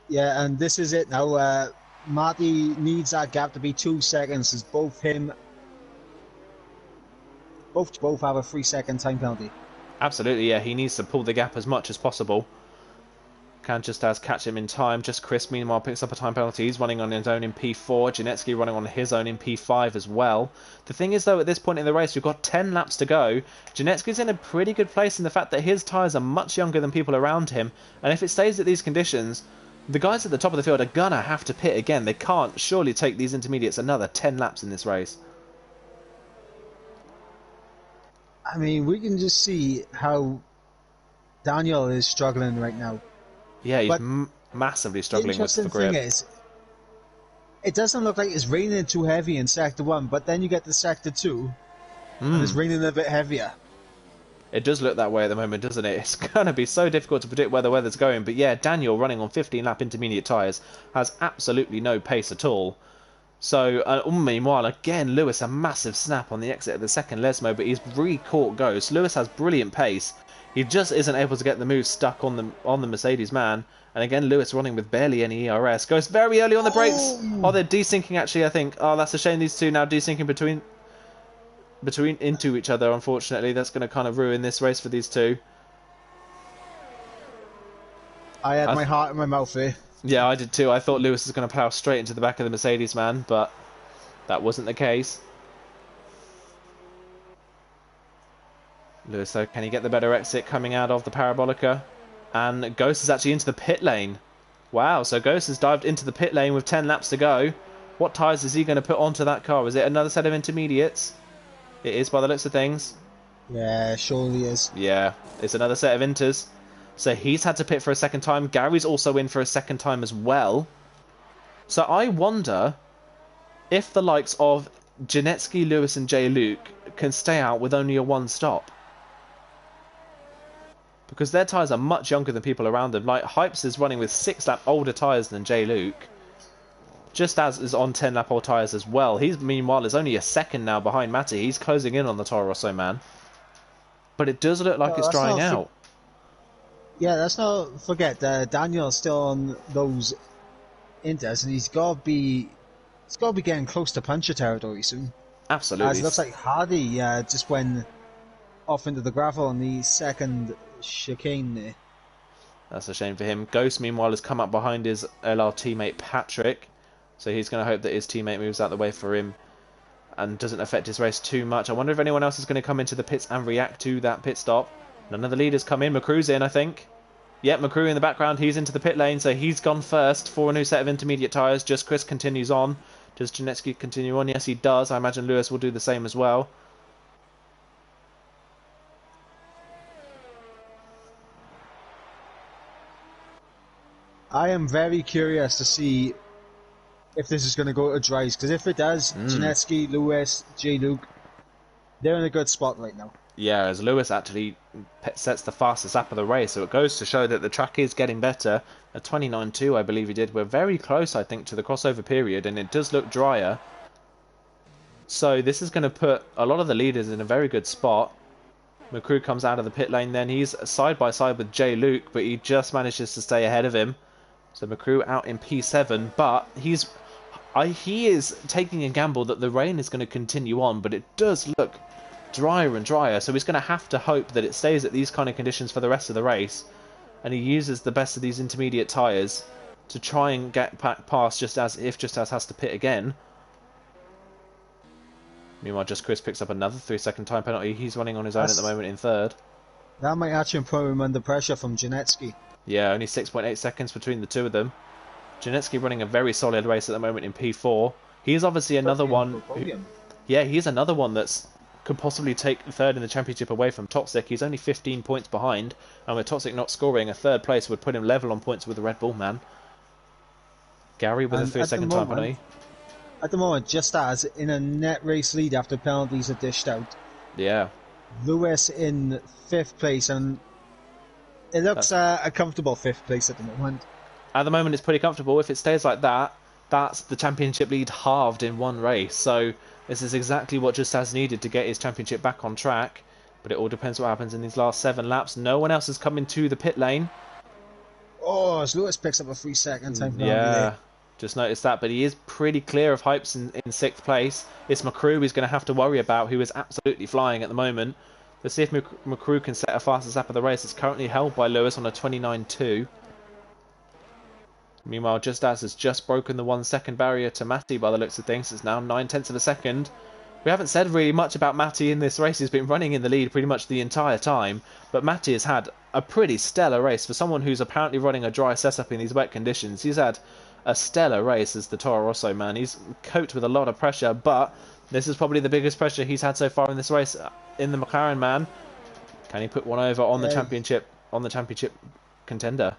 Speaker 2: Yeah, and this is it now. Matty needs that gap to be 2 seconds, as both have a 3-second time penalty.
Speaker 1: Absolutely, yeah. He needs to pull the gap as much as possible. Can just as catch him in time. Just Chris, meanwhile, picks up a time penalty. He's running on his own in P4. Janetsky running on his own in P5 as well. The thing is, though, at this point in the race, we've got 10 laps to go. Janetsky's in a pretty good place in the fact that his tyres are much younger than people around him. And if it stays at these conditions, the guys at the top of the field are gonna have to pit again. They can't surely take these intermediates another 10 laps in this race.
Speaker 2: I mean, we can just see how Daniel is struggling right now.
Speaker 1: Yeah, he's massively struggling with the grip.
Speaker 2: The interesting thing is, it doesn't look like it's raining too heavy in Sector 1, but then you get to Sector 2, and it's raining a bit heavier.
Speaker 1: It does look that way at the moment, doesn't it? It's going to be so difficult to predict where the weather's going. But yeah, Daniel running on 15-lap intermediate tyres has absolutely no pace at all. So, meanwhile, again, Lewis, a massive snap on the exit of the second Lesmo, but he's re-caught Ghost. Lewis has brilliant pace. He just isn't able to get the move stuck on the Mercedes man. And again, Lewis running with barely any ERS. Goes very early on the brakes. Oh, they're desyncing actually, I think. Oh, that's a shame. These two now desyncing between into each other, unfortunately. That's going to kind of ruin this race for these two.
Speaker 2: I had my heart in my mouth here.
Speaker 1: Yeah, I did too. I thought Lewis was going to plough straight into the back of the Mercedes man, but that wasn't the case. Lewis, though, can he get the better exit coming out of the Parabolica? And Ghost is actually into the pit lane. Wow, so Ghost has dived into the pit lane with 10 laps to go. What tyres is he going to put onto that car? Is it another set of intermediates? It is by the looks of things.
Speaker 2: Yeah, surely is.
Speaker 1: Yeah, it's another set of inters. So he's had to pit for a second time. Gary's also in for a second time as well. So I wonder if the likes of Janetsky, Lewis and J. Luke can stay out with only a one stop. Because their tyres are much younger than people around them. Like, Hypes is running with 6-lap older tyres than J. Luke. Just as is on 10-lap old tyres as well. He's, meanwhile, is only a second now behind Matty. He's closing in on the Toro Rosso man. But it does look like it's drying out.
Speaker 2: Yeah, let's not forget that Daniel's still on those inters, and he's got to be getting close to puncher territory soon.
Speaker 1: Absolutely.
Speaker 2: As it looks like Hardy just went off into the gravel on the second chicane there.
Speaker 1: That's a shame for him. Ghost, meanwhile, has come up behind his LR teammate Patrick. So he's going to hope that his teammate moves out the way for him and doesn't affect his race too much. I wonder if anyone else is going to come into the pits and react to that pit stop. None of the leaders come in. McCrew's in, I think. Yep, McCrew in the background. He's into the pit lane, so he's gone first for a new set of intermediate tyres. Just Chris continues on. Does Janetsky continue on? Yes, he does. I imagine Lewis will do the same as well.
Speaker 2: I am very curious to see if this is going to go to dries, because if it does, Janetsky, Lewis, J. Luke, they're in a good spot right now.
Speaker 1: Yeah, as Lewis actually sets the fastest lap of the race, so it goes to show that the track is getting better. A 29.2, I believe he did. We're very close, I think, to the crossover period, and it does look drier. So this is going to put a lot of the leaders in a very good spot. McCrew comes out of the pit lane then. He's side by side with Jay Luke, but he just manages to stay ahead of him. So McCrew out in P7, but he is taking a gamble that the rain is going to continue on, but it does look drier and drier, so he's going to have to hope that it stays at these kind of conditions for the rest of the race, and he uses the best of these intermediate tyres to try and get past Just As if Just As has to pit again. Meanwhile, Just Chris picks up another 3-second time penalty. He's running on his own at the moment in third.
Speaker 2: That might actually put him under pressure from Janetsky.
Speaker 1: Yeah, only 6.8 seconds between the two of them. Janetsky running a very solid race at the moment in P4. He's obviously another one. Yeah, he's another one that's could possibly take third in the championship away from Toxic. He's only 15 points behind, and with Toxic not scoring, a third place would put him level on points with the Red Bull man. Gary with a 3-second time penalty.
Speaker 2: At the moment, Just As in a net race lead after penalties are dished out.
Speaker 1: Yeah.
Speaker 2: Lewis in 5th place, and it looks a comfortable 5th place at the moment.
Speaker 1: At the moment, it's pretty comfortable. If it stays like that, that's the championship lead halved in one race. So this is exactly what Just As needed to get his championship back on track. But it all depends what happens in these last 7 laps. No one else has come into the pit lane.
Speaker 2: Oh, as Lewis picks up a 3-second time penalty.
Speaker 1: Yeah, just noticed that. But he is pretty clear of Hypes in 6th place. It's McCrew he's going to have to worry about, who is absolutely flying at the moment. Let's see if McCrew can set a fastest lap of the race. It's currently held by Lewis on a 29.2. Meanwhile, Just As has just broken the 1 second barrier to Matty by the looks of things. It's now 9/10 of a second. We haven't said really much about Matty in this race. He's been running in the lead pretty much the entire time. But Matty has had a pretty stellar race. For someone who's apparently running a dry setup in these wet conditions, he's had a stellar race as the Toro Rosso man. He's coped with a lot of pressure, but this is probably the biggest pressure he's had so far in this race in the McLaren man. Can he put one over on the championship contender?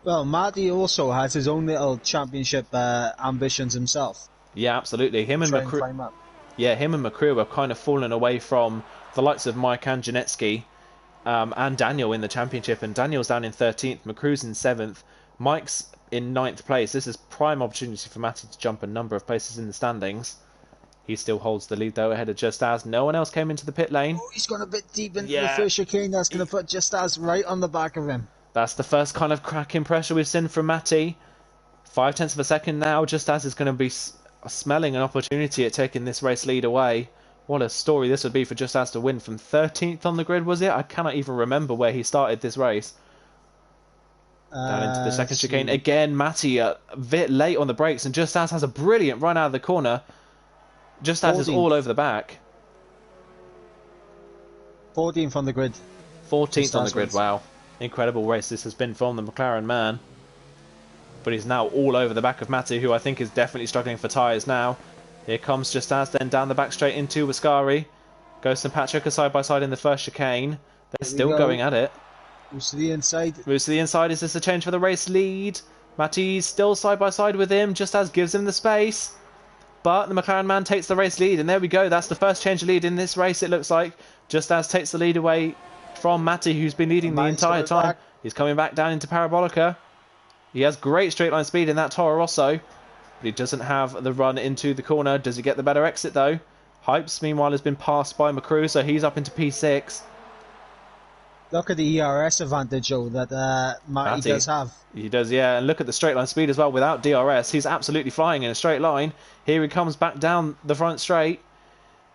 Speaker 2: Well, Matty also has his own little championship ambitions himself.
Speaker 1: Yeah, absolutely. Him and McCrew are kind of fallen away from the likes of Mike and Janetsky and Daniel in the championship. And Daniel's down in 13th, McCrew's in 7th, Mike's in 9th place. This is prime opportunity for Matty to jump a number of places in the standings. He still holds the lead though, ahead of Just As. No one else came into the pit lane.
Speaker 2: Oh, he's gone a bit deep into the first chicane. That's going to put Just As right on the back of him.
Speaker 1: That's the first kind of cracking pressure we've seen from Matty. 0.5 of a second now. Just As is going to be smelling an opportunity at taking this race lead away. What a story this would be for Just As to win from 13th on the grid, was it? I cannot even remember where he started this race. Down into the second chicane. Again, Matty a bit late on the brakes, and Just As has a brilliant run out of the corner. Just As is all over the back.
Speaker 2: 14th on the grid.
Speaker 1: 14th on the grid, wow. Incredible race this has been from the McLaren man. But he's now all over the back of Matty, who I think is definitely struggling for tyres now. Here comes Just As, then down the back straight into Wascari. Ghost and Patrick are side by side in the first chicane. They're still going at it.
Speaker 2: Moves to the inside.
Speaker 1: Moves to the inside. Is this a change for the race lead? Matty's still side by side with him. Just As gives him the space. But the McLaren man takes the race lead. And there we go. That's the first change of lead in this race, it looks like. Just As takes the lead away from Matty, who's been leading the entire time. He's coming back down into Parabolica. He has great straight line speed in that Toro Rosso. But he doesn't have the run into the corner. Does he get the better exit though? Hypes, meanwhile, has been passed by McCrew, so he's up into P6.
Speaker 2: Look at the ERS advantage, though, that Matty does have.
Speaker 1: He does, yeah. And look at the straight line speed as well. Without DRS, he's absolutely flying in a straight line. Here he comes back down the front straight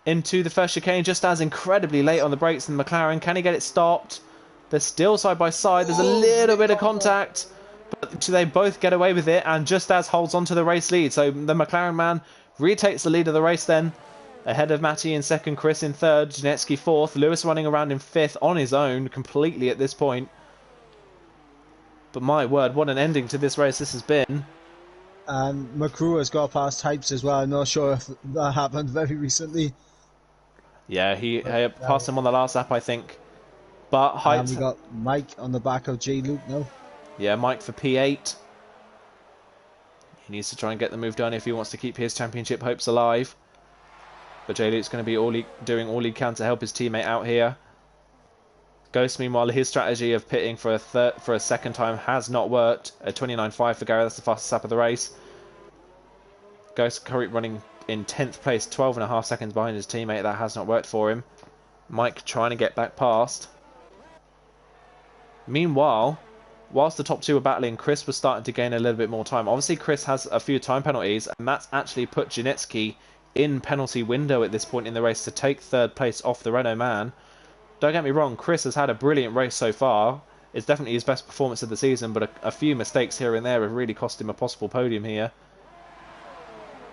Speaker 1: into the first chicane. Just As incredibly late on the brakes in the McLaren. Can he get it stopped? They're still side by side. There's a little bit of contact, but they both get away with it. And Just As holds on to the race lead. So the McLaren man retakes the lead of the race then. Ahead of Matty in second, Chris in third, Janetsky fourth, Lewis running around in fifth on his own completely at this point. But my word, what an ending to this race this has been.
Speaker 2: And McCrew has got past Hypes as well. I'm not sure if that happened very recently.
Speaker 1: Yeah, he passed him on the last lap, I think. But Hypes...
Speaker 2: And we got Mike on the back of J. Luke now.
Speaker 1: Yeah, Mike for P8. He needs to try and get the move done if he wants to keep his championship hopes alive. But J-Luke's going to be doing all he can to help his teammate out here. Ghost, meanwhile, his strategy of pitting for a second time has not worked. A 29.5 for Gary, that's the fastest lap of the race. Ghost currently running in 10th place, 12.5 seconds behind his teammate. That has not worked for him. Mike trying to get back past. Meanwhile, whilst the top two were battling, Chris was starting to gain a little bit more time. Obviously, Chris has a few time penalties, and that's actually put Janetsky in penalty window at this point in the race to take third place off the Renault man. Don't get me wrong, Chris has had a brilliant race so far. It's definitely his best performance of the season, but a few mistakes here and there have really cost him a possible podium here.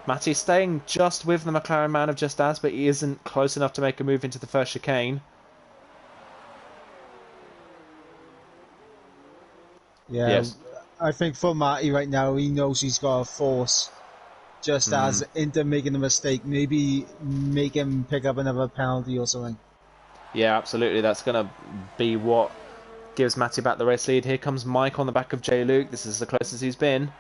Speaker 1: Matty staying just with the McLaren man of Just As, but he isn't close enough to make a move into the first chicane.
Speaker 2: Yeah, yes. I think for Matty right now, he knows he's got to force Just As into making a mistake. Maybe make him pick up another penalty or something.
Speaker 1: Yeah, absolutely. That's going to be what gives Matty back the race lead. Here comes Mike on the back of J-Luke. This is the closest he's been.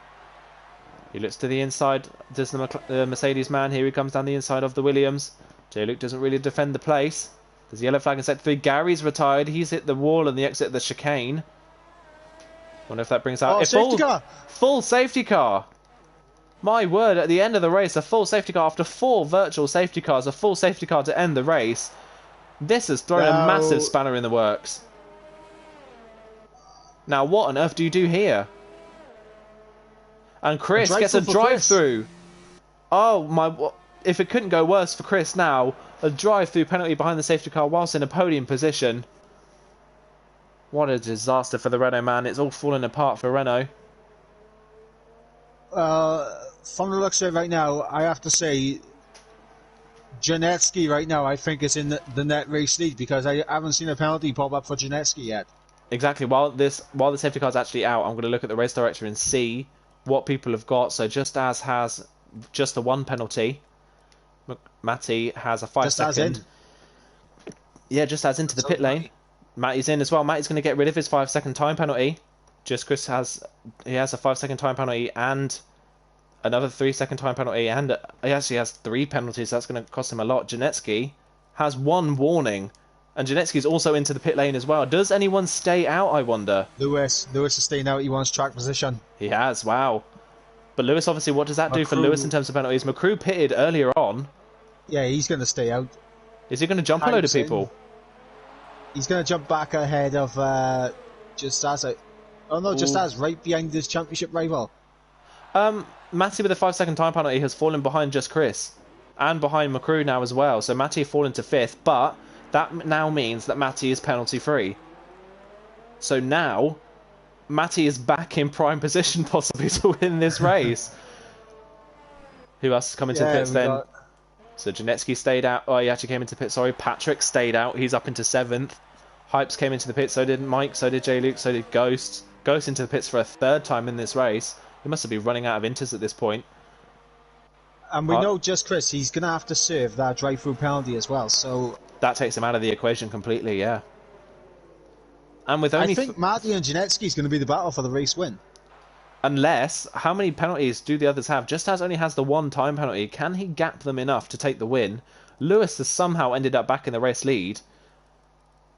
Speaker 1: He looks to the inside. Does the Mercedes man. Here he comes down the inside of the Williams. J-Luke doesn't really defend the place. There's a yellow flag in set 3. Gary's retired. He's hit the wall and the exit of the chicane. Wonder if that brings out...
Speaker 2: safety car!
Speaker 1: Full safety car! My word, at the end of the race, a full safety car after 4 virtual safety cars, a full safety car to end the race. This has thrown a massive spanner in the works. Now, what on earth do you do here? And Chris gets a drive-through. Oh, my... If it couldn't go worse for Chris now, a drive-through penalty behind the safety car whilst in a podium position. What a disaster for the Renault man. It's all falling apart for Renault.
Speaker 2: From the looks of it right now, I have to say... Janetsky right now, I think, is in the net race lead because I haven't seen a penalty pop up for Janetsky yet.
Speaker 1: Exactly. While the safety car's actually out, I'm going to look at the race director and see what people have got. So Just As has just the 1 penalty. Matty has a 5-second. Yeah, Just As into the pit lane. Matty's in as well. Matty's going to get rid of his 5-second time penalty. Chris has a 5-second time penalty and another 3-second time penalty, and he actually has 3 penalties. So that's going to cost him a lot. Janetsky has 1 warning, and Janetsky's also into the pit lane as well. Does anyone stay out, I wonder?
Speaker 2: Lewis is staying out. He wants track position.
Speaker 1: He has, wow. But Lewis, obviously, what does that do for Lewis in terms of penalties? McCrew pitted earlier on.
Speaker 2: Yeah, he's going to stay out.
Speaker 1: Is he going to jump a load of people?
Speaker 2: He's going to jump back ahead of Just As. Oh no, Just As right behind his championship rival.
Speaker 1: Matty with a 5-second time penalty has fallen behind just Chris and behind McCrew now as well. So Matty fallen to 5th, but that now means that Matty is penalty free. So now Matty is back in prime position possibly to win this race. Who else has come into the pits then? So Janetsky stayed out. Oh, he actually came into pit. Sorry, Patrick stayed out. He's up into 7th. Hypes came into the pit. So did Mike. So did J-Luke. So did Ghost. Ghost into the pits for a 3rd time in this race. He must be running out of inters at this point.
Speaker 2: And we know just Chris, he's going to have to serve that drive-through penalty as well. So
Speaker 1: that takes him out of the equation completely, yeah. And with only...
Speaker 2: I think Matty and Janetsky is going to be the battle for the race win.
Speaker 1: Unless, how many penalties do the others have? Just As only has the 1 time penalty. Can he gap them enough to take the win? Lewis has somehow ended up back in the race lead.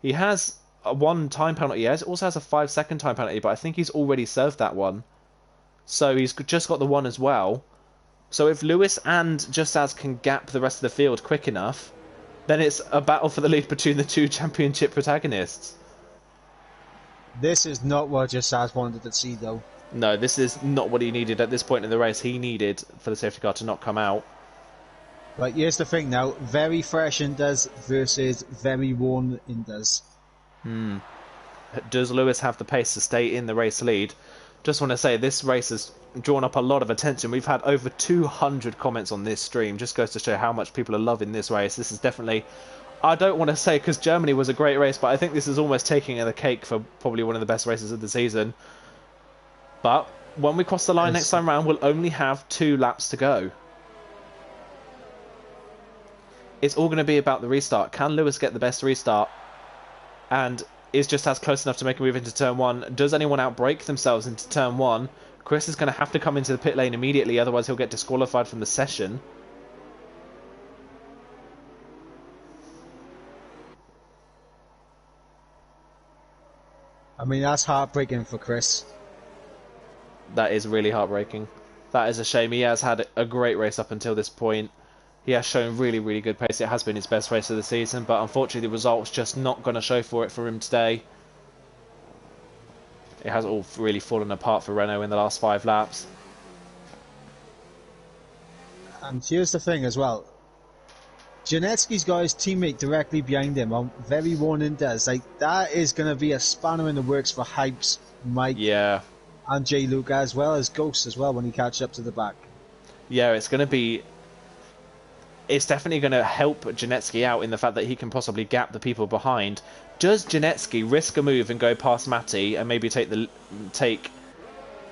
Speaker 1: He has a 1 time penalty. He also has a 5-second time penalty, but I think he's already served that one. So he's just got the 1 as well. So if Lewis and Just As can gap the rest of the field quick enough, then it's a battle for the lead between the 2 championship protagonists.
Speaker 2: This is not what Just As wanted to see, though.
Speaker 1: No, this is not what he needed at this point in the race. He needed for the safety car to not come out.
Speaker 2: But here's the thing now. Very fresh Inders versus very worn Inders.
Speaker 1: Does Lewis have the pace to stay in the race lead? Just want to say, this race has drawn up a lot of attention. We've had over 200 comments on this stream. Just goes to show how much people are loving this race. This is definitely... I don't want to say because Germany was a great race, but I think this is almost taking the cake for probably one of the best races of the season. But when we cross the line next time round, we'll only have 2 laps to go. It's all going to be about the restart. Can Lewis get the best restart? And is Just As close enough to make a move into turn 1? Does anyone outbrake themselves into turn 1? Chris is going to have to come into the pit lane immediately, otherwise he'll get disqualified from the session.
Speaker 2: I mean, that's heartbreaking for Chris.
Speaker 1: That is really heartbreaking. That is a shame. He has had a great race up until this point. He has shown really, really good pace. It has been his best race of the season, but unfortunately the result's just not going to show for him today. It has all really fallen apart for Renault in the last 5 laps.
Speaker 2: And here's the thing as well. Janetsky's got his teammate directly behind him on very warning does. Like, that is going to be a spanner in the works for Hypes, Mike,
Speaker 1: Yeah.
Speaker 2: and J. Luca, as well as Ghost as well when he catches up to the back.
Speaker 1: Yeah, it's going to be... It's definitely going to help Janetsky out in the fact that he can possibly gap the people behind. Does Janetsky risk a move and go past Matty and maybe take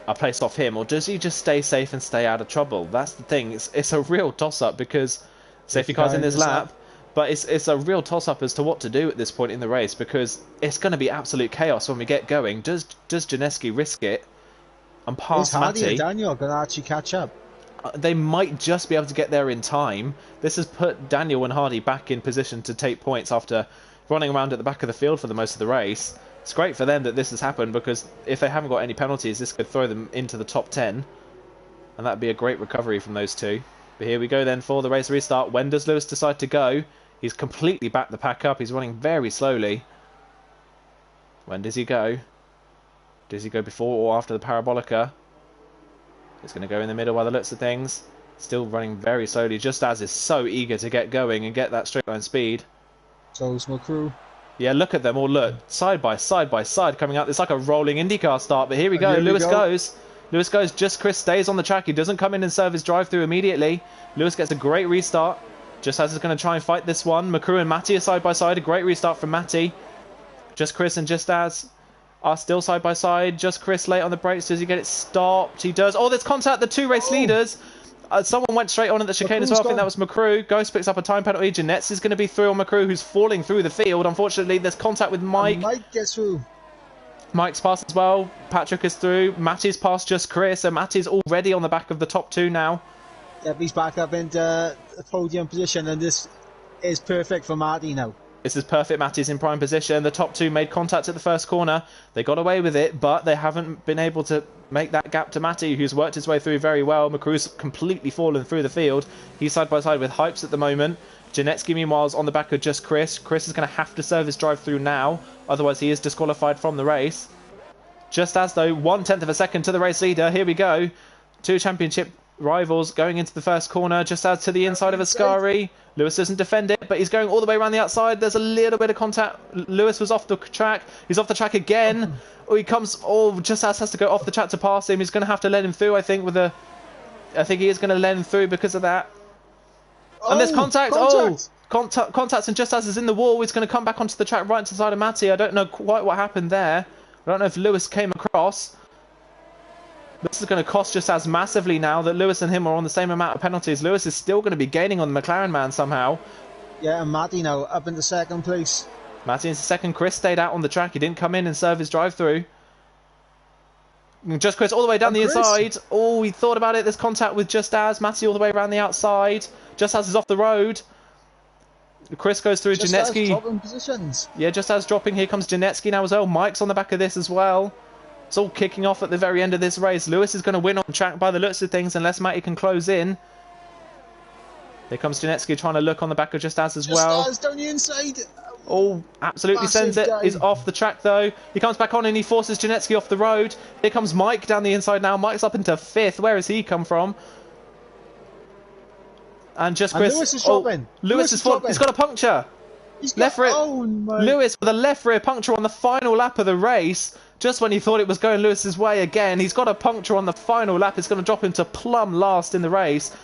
Speaker 1: a place off him, or does he just stay safe and stay out of trouble? That's the thing. It's a real toss-up because safety car's in this lap, but it's a real toss-up as to what to do at this point in the race because it's going to be absolute chaos when we get going. Does Janetsky risk it and pass
Speaker 2: Hardy
Speaker 1: Matty?
Speaker 2: and Daniel going to actually catch up?
Speaker 1: They might just be able to get there in time. This has put Daniel and Hardy back in position to take points after running around at the back of the field for the most of the race. It's great for them that this has happened because if they haven't got any penalties, this could throw them into the top 10. And that'd be a great recovery from those two. But here we go then for the race restart. When does Lewis decide to go? He's completely backed the pack up. He's running very slowly. When does he go? Does he go before or after the parabolica? It's going to go in the middle by the looks of things. Still running very slowly. Just As is so eager to get going and get that straight line speed.
Speaker 2: So is McCrew.
Speaker 1: Yeah, look at them all. Look, side by side coming out. It's like a rolling IndyCar start. But here we go. Lewis goes. Lewis goes. Just Chris stays on the track. He doesn't come in and serve his drive-through immediately. Lewis gets a great restart. Just As is going to try and fight this one. McCrew and Matty are side by side. A great restart from Matty. Just Chris and Just As are still side by side. Just Chris late on the brakes. Does he get it stopped? He does. Oh, there's contact. The two race leaders. Someone went straight on at the chicane as well. I think that was McCrew. Ghost picks up a time penalty. Janets is going to be through on McCrew, who's falling through the field. Unfortunately, there's contact with Mike.
Speaker 2: And Mike gets through.
Speaker 1: Mike's passed as well. Patrick is through. Matty's passed Just Chris. And Matty's already on the back of the top 2 now.
Speaker 2: Yep, he's back up into the podium position, and this is perfect for Matty now.
Speaker 1: This is perfect. Matty's in prime position. The top 2 made contact at the first corner. They got away with it, but they haven't been able to make that gap to Matty, who's worked his way through very well. McCrew's completely fallen through the field. He's side by side with Hypes at the moment. Janetsky, meanwhile, is on the back of Just Chris. Chris is going to have to serve his drive-through now, otherwise he is disqualified from the race. Just As, though, 1/10 of a second to the race leader. Here we go. 2 championship rivals going into the first corner. Just As to the inside of Ascari. Lewis doesn't defend it, but he's going all the way around the outside. There's a little bit of contact. Lewis was off the track. He's off the track again. Oh, he comes. Oh, Just As has to go off the track to pass him. He's going to have to let him through, I think, I think he is going to let him through because of that. And there's contact. Contacts, and Just As is in the wall. He's going to come back onto the track right to the side of Matty. I don't know quite what happened there. I don't know if Lewis came across. This is going to cost Just As massively now that Lewis and him are on the same amount of penalties. Lewis is still going to be gaining on the McLaren man somehow.
Speaker 2: Yeah, and Matty now up into second place.
Speaker 1: Matty into second. Chris stayed out on the track. He didn't come in and serve his drive-through. Just Chris all the way down the inside. Oh, he thought about it. There's contact with Just As. Matty all the way around the outside. Just As is off the road. Chris goes through. Janetsky.
Speaker 2: Dropping positions.
Speaker 1: Yeah, Just As dropping. Here comes Janetsky now as well. Mike's on the back of this as well. It's all kicking off at the very end of this race. Lewis is going to win on track by the looks of things unless Matty can close in. Here comes Janetsky trying to look on the back of Just As well.
Speaker 2: Just As down the inside.
Speaker 1: Oh, absolutely sends it. He's off the track though. He comes back on and he forces Janetsky off the road. Here comes Mike down the inside now. Mike's up into 5th. Where has he come from? And Just Chris.
Speaker 2: And Lewis is dropping.
Speaker 1: Lewis is dropping. He's got a puncture.
Speaker 2: Left rear. Oh my.
Speaker 1: Lewis with a left rear puncture on the final lap of the race. Just when he thought it was going Lewis's way again, he's got a puncture on the final lap. It's going to drop him to plumb last in the race.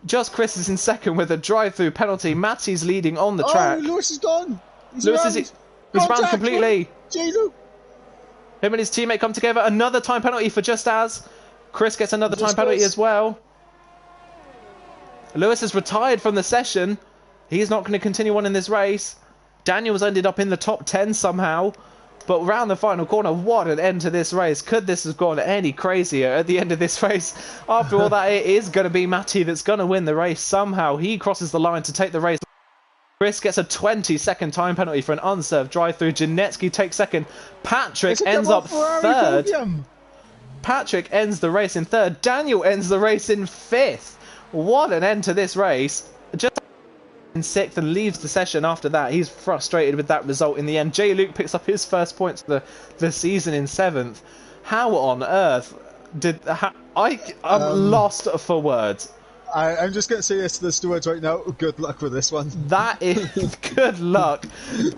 Speaker 1: Just Chris is in second with a drive-through penalty. Matty's leading on the track.
Speaker 2: Oh, Lewis is gone.
Speaker 1: He's ran completely.
Speaker 2: Him
Speaker 1: and his teammate come together. Another time penalty for Just As. Chris gets another time penalty as well. Lewis has retired from the session. He's not going to continue on in this race. Daniel's ended up in the top 10 somehow. But round the final corner, what an end to this race. Could this have gone any crazier at the end of this race? After all that, it is going to be Matty that's going to win the race somehow. He crosses the line to take the race. Chris gets a 20-second time penalty for an unserved drive through. Janetsky takes second. Patrick
Speaker 2: It's a
Speaker 1: ends
Speaker 2: double
Speaker 1: up
Speaker 2: Ferrari
Speaker 1: third.
Speaker 2: podium.
Speaker 1: Patrick ends the race in third. Daniel ends the race in fifth. What an end to this race. Just in sixth and leaves the session after that. He's frustrated with that result in the end. J. Luke picks up his first points for the season in seventh. How on earth did... I'm lost for words.
Speaker 2: I'm just going to say this to the stewards right now. Good luck with this one.
Speaker 1: That is good luck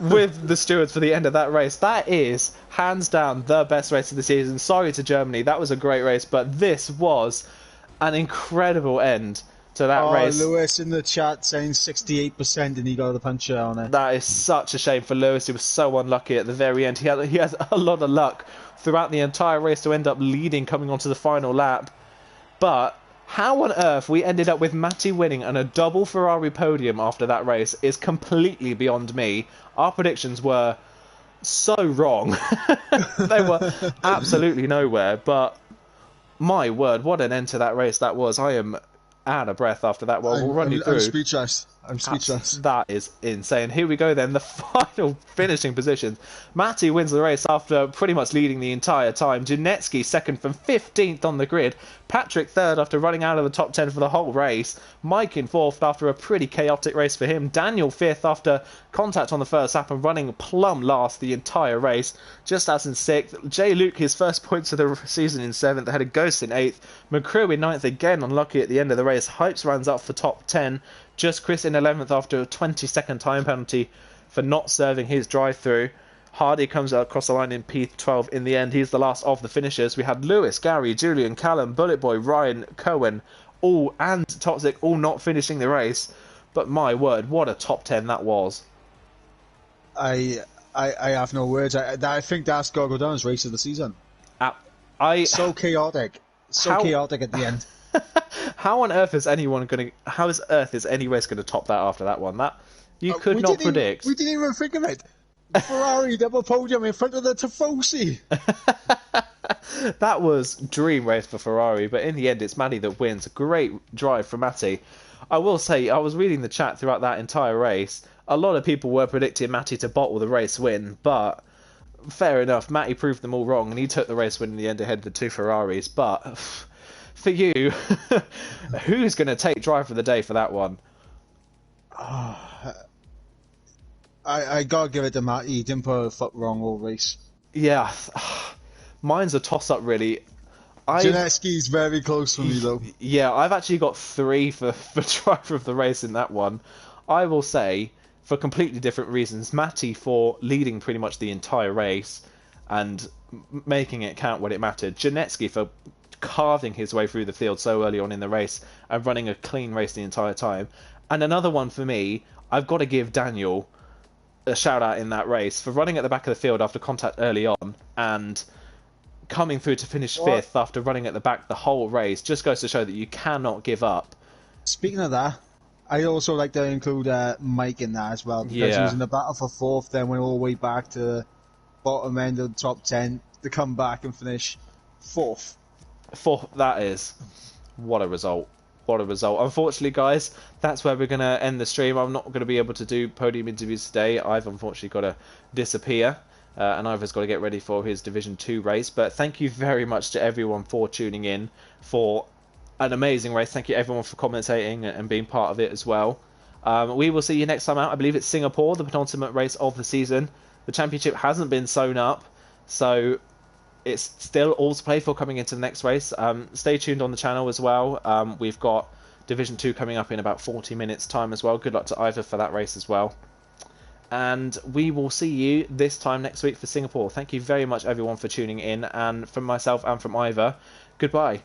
Speaker 1: with the stewards for the end of that race. That is hands down the best race of the season. Sorry to Germany, that was a great race, but this was an incredible end to that race.
Speaker 2: Lewis in the chat saying 68% and he got the puncher on it.
Speaker 1: That is such a shame for Lewis. He was so unlucky at the very end. He has a lot of luck throughout the entire race to end up leading coming onto the final lap. But how on earth we ended up with Matty winning and a double Ferrari podium after that race is completely beyond me. Our predictions were so wrong. They were absolutely nowhere. But my word, what an end to that race that was. I am out of breath after that. Well, we'll run you through.
Speaker 2: I'm speechless. I'm speechless.
Speaker 1: That is insane. Here we go then. The final finishing positions. Matty wins the race after pretty much leading the entire time. Janetsky second from 15th on the grid. Patrick third after running out of the top 10 for the whole race. Mike in fourth after a pretty chaotic race for him. Daniel fifth after contact on the first lap and running plumb last the entire race. Just as in sixth. J. Luke his first points of the season in seventh. Had a ghost in eighth. McCrew in ninth again, unlucky at the end of the race. Hypes runs up for top 10. Just Chris in 11th after a 20-second time penalty for not serving his drive-through. Hardy comes across the line in P12 in the end. He's the last of the finishers. We had Lewis, Gary, Julian, Callum, Bullet Boy, Ryan, Cohen, and Toxic all not finishing the race. But my word, what a top 10 that was.
Speaker 2: I have no words. I think that's got to go down as race of the season. So chaotic. Chaotic at the end.
Speaker 1: How on earth is anyone going to... How is Earth is any race going to top that after that one? That you could not predict.
Speaker 2: We didn't even think of it. Ferrari double podium in front of the Tifosi.
Speaker 1: That was dream race for Ferrari, but in the end it's Matty that wins. A great drive from Matty. I will say, I was reading the chat throughout that entire race. A lot of people were predicting Matty to bottle the race win, but fair enough. Matty proved them all wrong, and he took the race win in the end ahead of the two Ferraris. But for you, who's going to take drive for the day for that one?
Speaker 2: I gotta give it to Matty. He didn't put a foot wrong all race.
Speaker 1: Yeah, mine's a toss-up really.
Speaker 2: Janetsky's very close for me though.
Speaker 1: Yeah, I've actually got 3 for driver of the race in that one. I will say, for completely different reasons, Matty for leading pretty much the entire race and making it count when it mattered. Janetsky for carving his way through the field so early on in the race and running a clean race the entire time. And another one for me, I've got to give Daniel a shout out in that race for running at the back of the field after contact early on and coming through to finish 5th after running at the back the whole race. Just goes to show that you cannot give up.
Speaker 2: Speaking of that, I also like to include Mike in that as well, because he was in the battle for 4th, then went all the way back to the bottom end of the top 10 to come back and finish 4th.
Speaker 1: That is, what a result. What a result. Unfortunately, guys, that's where we're going to end the stream. I'm not going to be able to do podium interviews today. I've unfortunately got to disappear, and Ivor's got to get ready for his Division 2 race. But thank you very much to everyone for tuning in for an amazing race. Thank you everyone for commentating and being part of it as well. We will see you next time out. I believe it's Singapore, the penultimate race of the season. The championship hasn't been sewn up, so it's still all to play for coming into the next race. Stay tuned on the channel as well. We've got Division 2 coming up in about 40 minutes time as well. Good luck to Ivor for that race as well. And we will see you this time next week for Singapore. Thank you very much everyone for tuning in, and from myself and from Ivor, goodbye.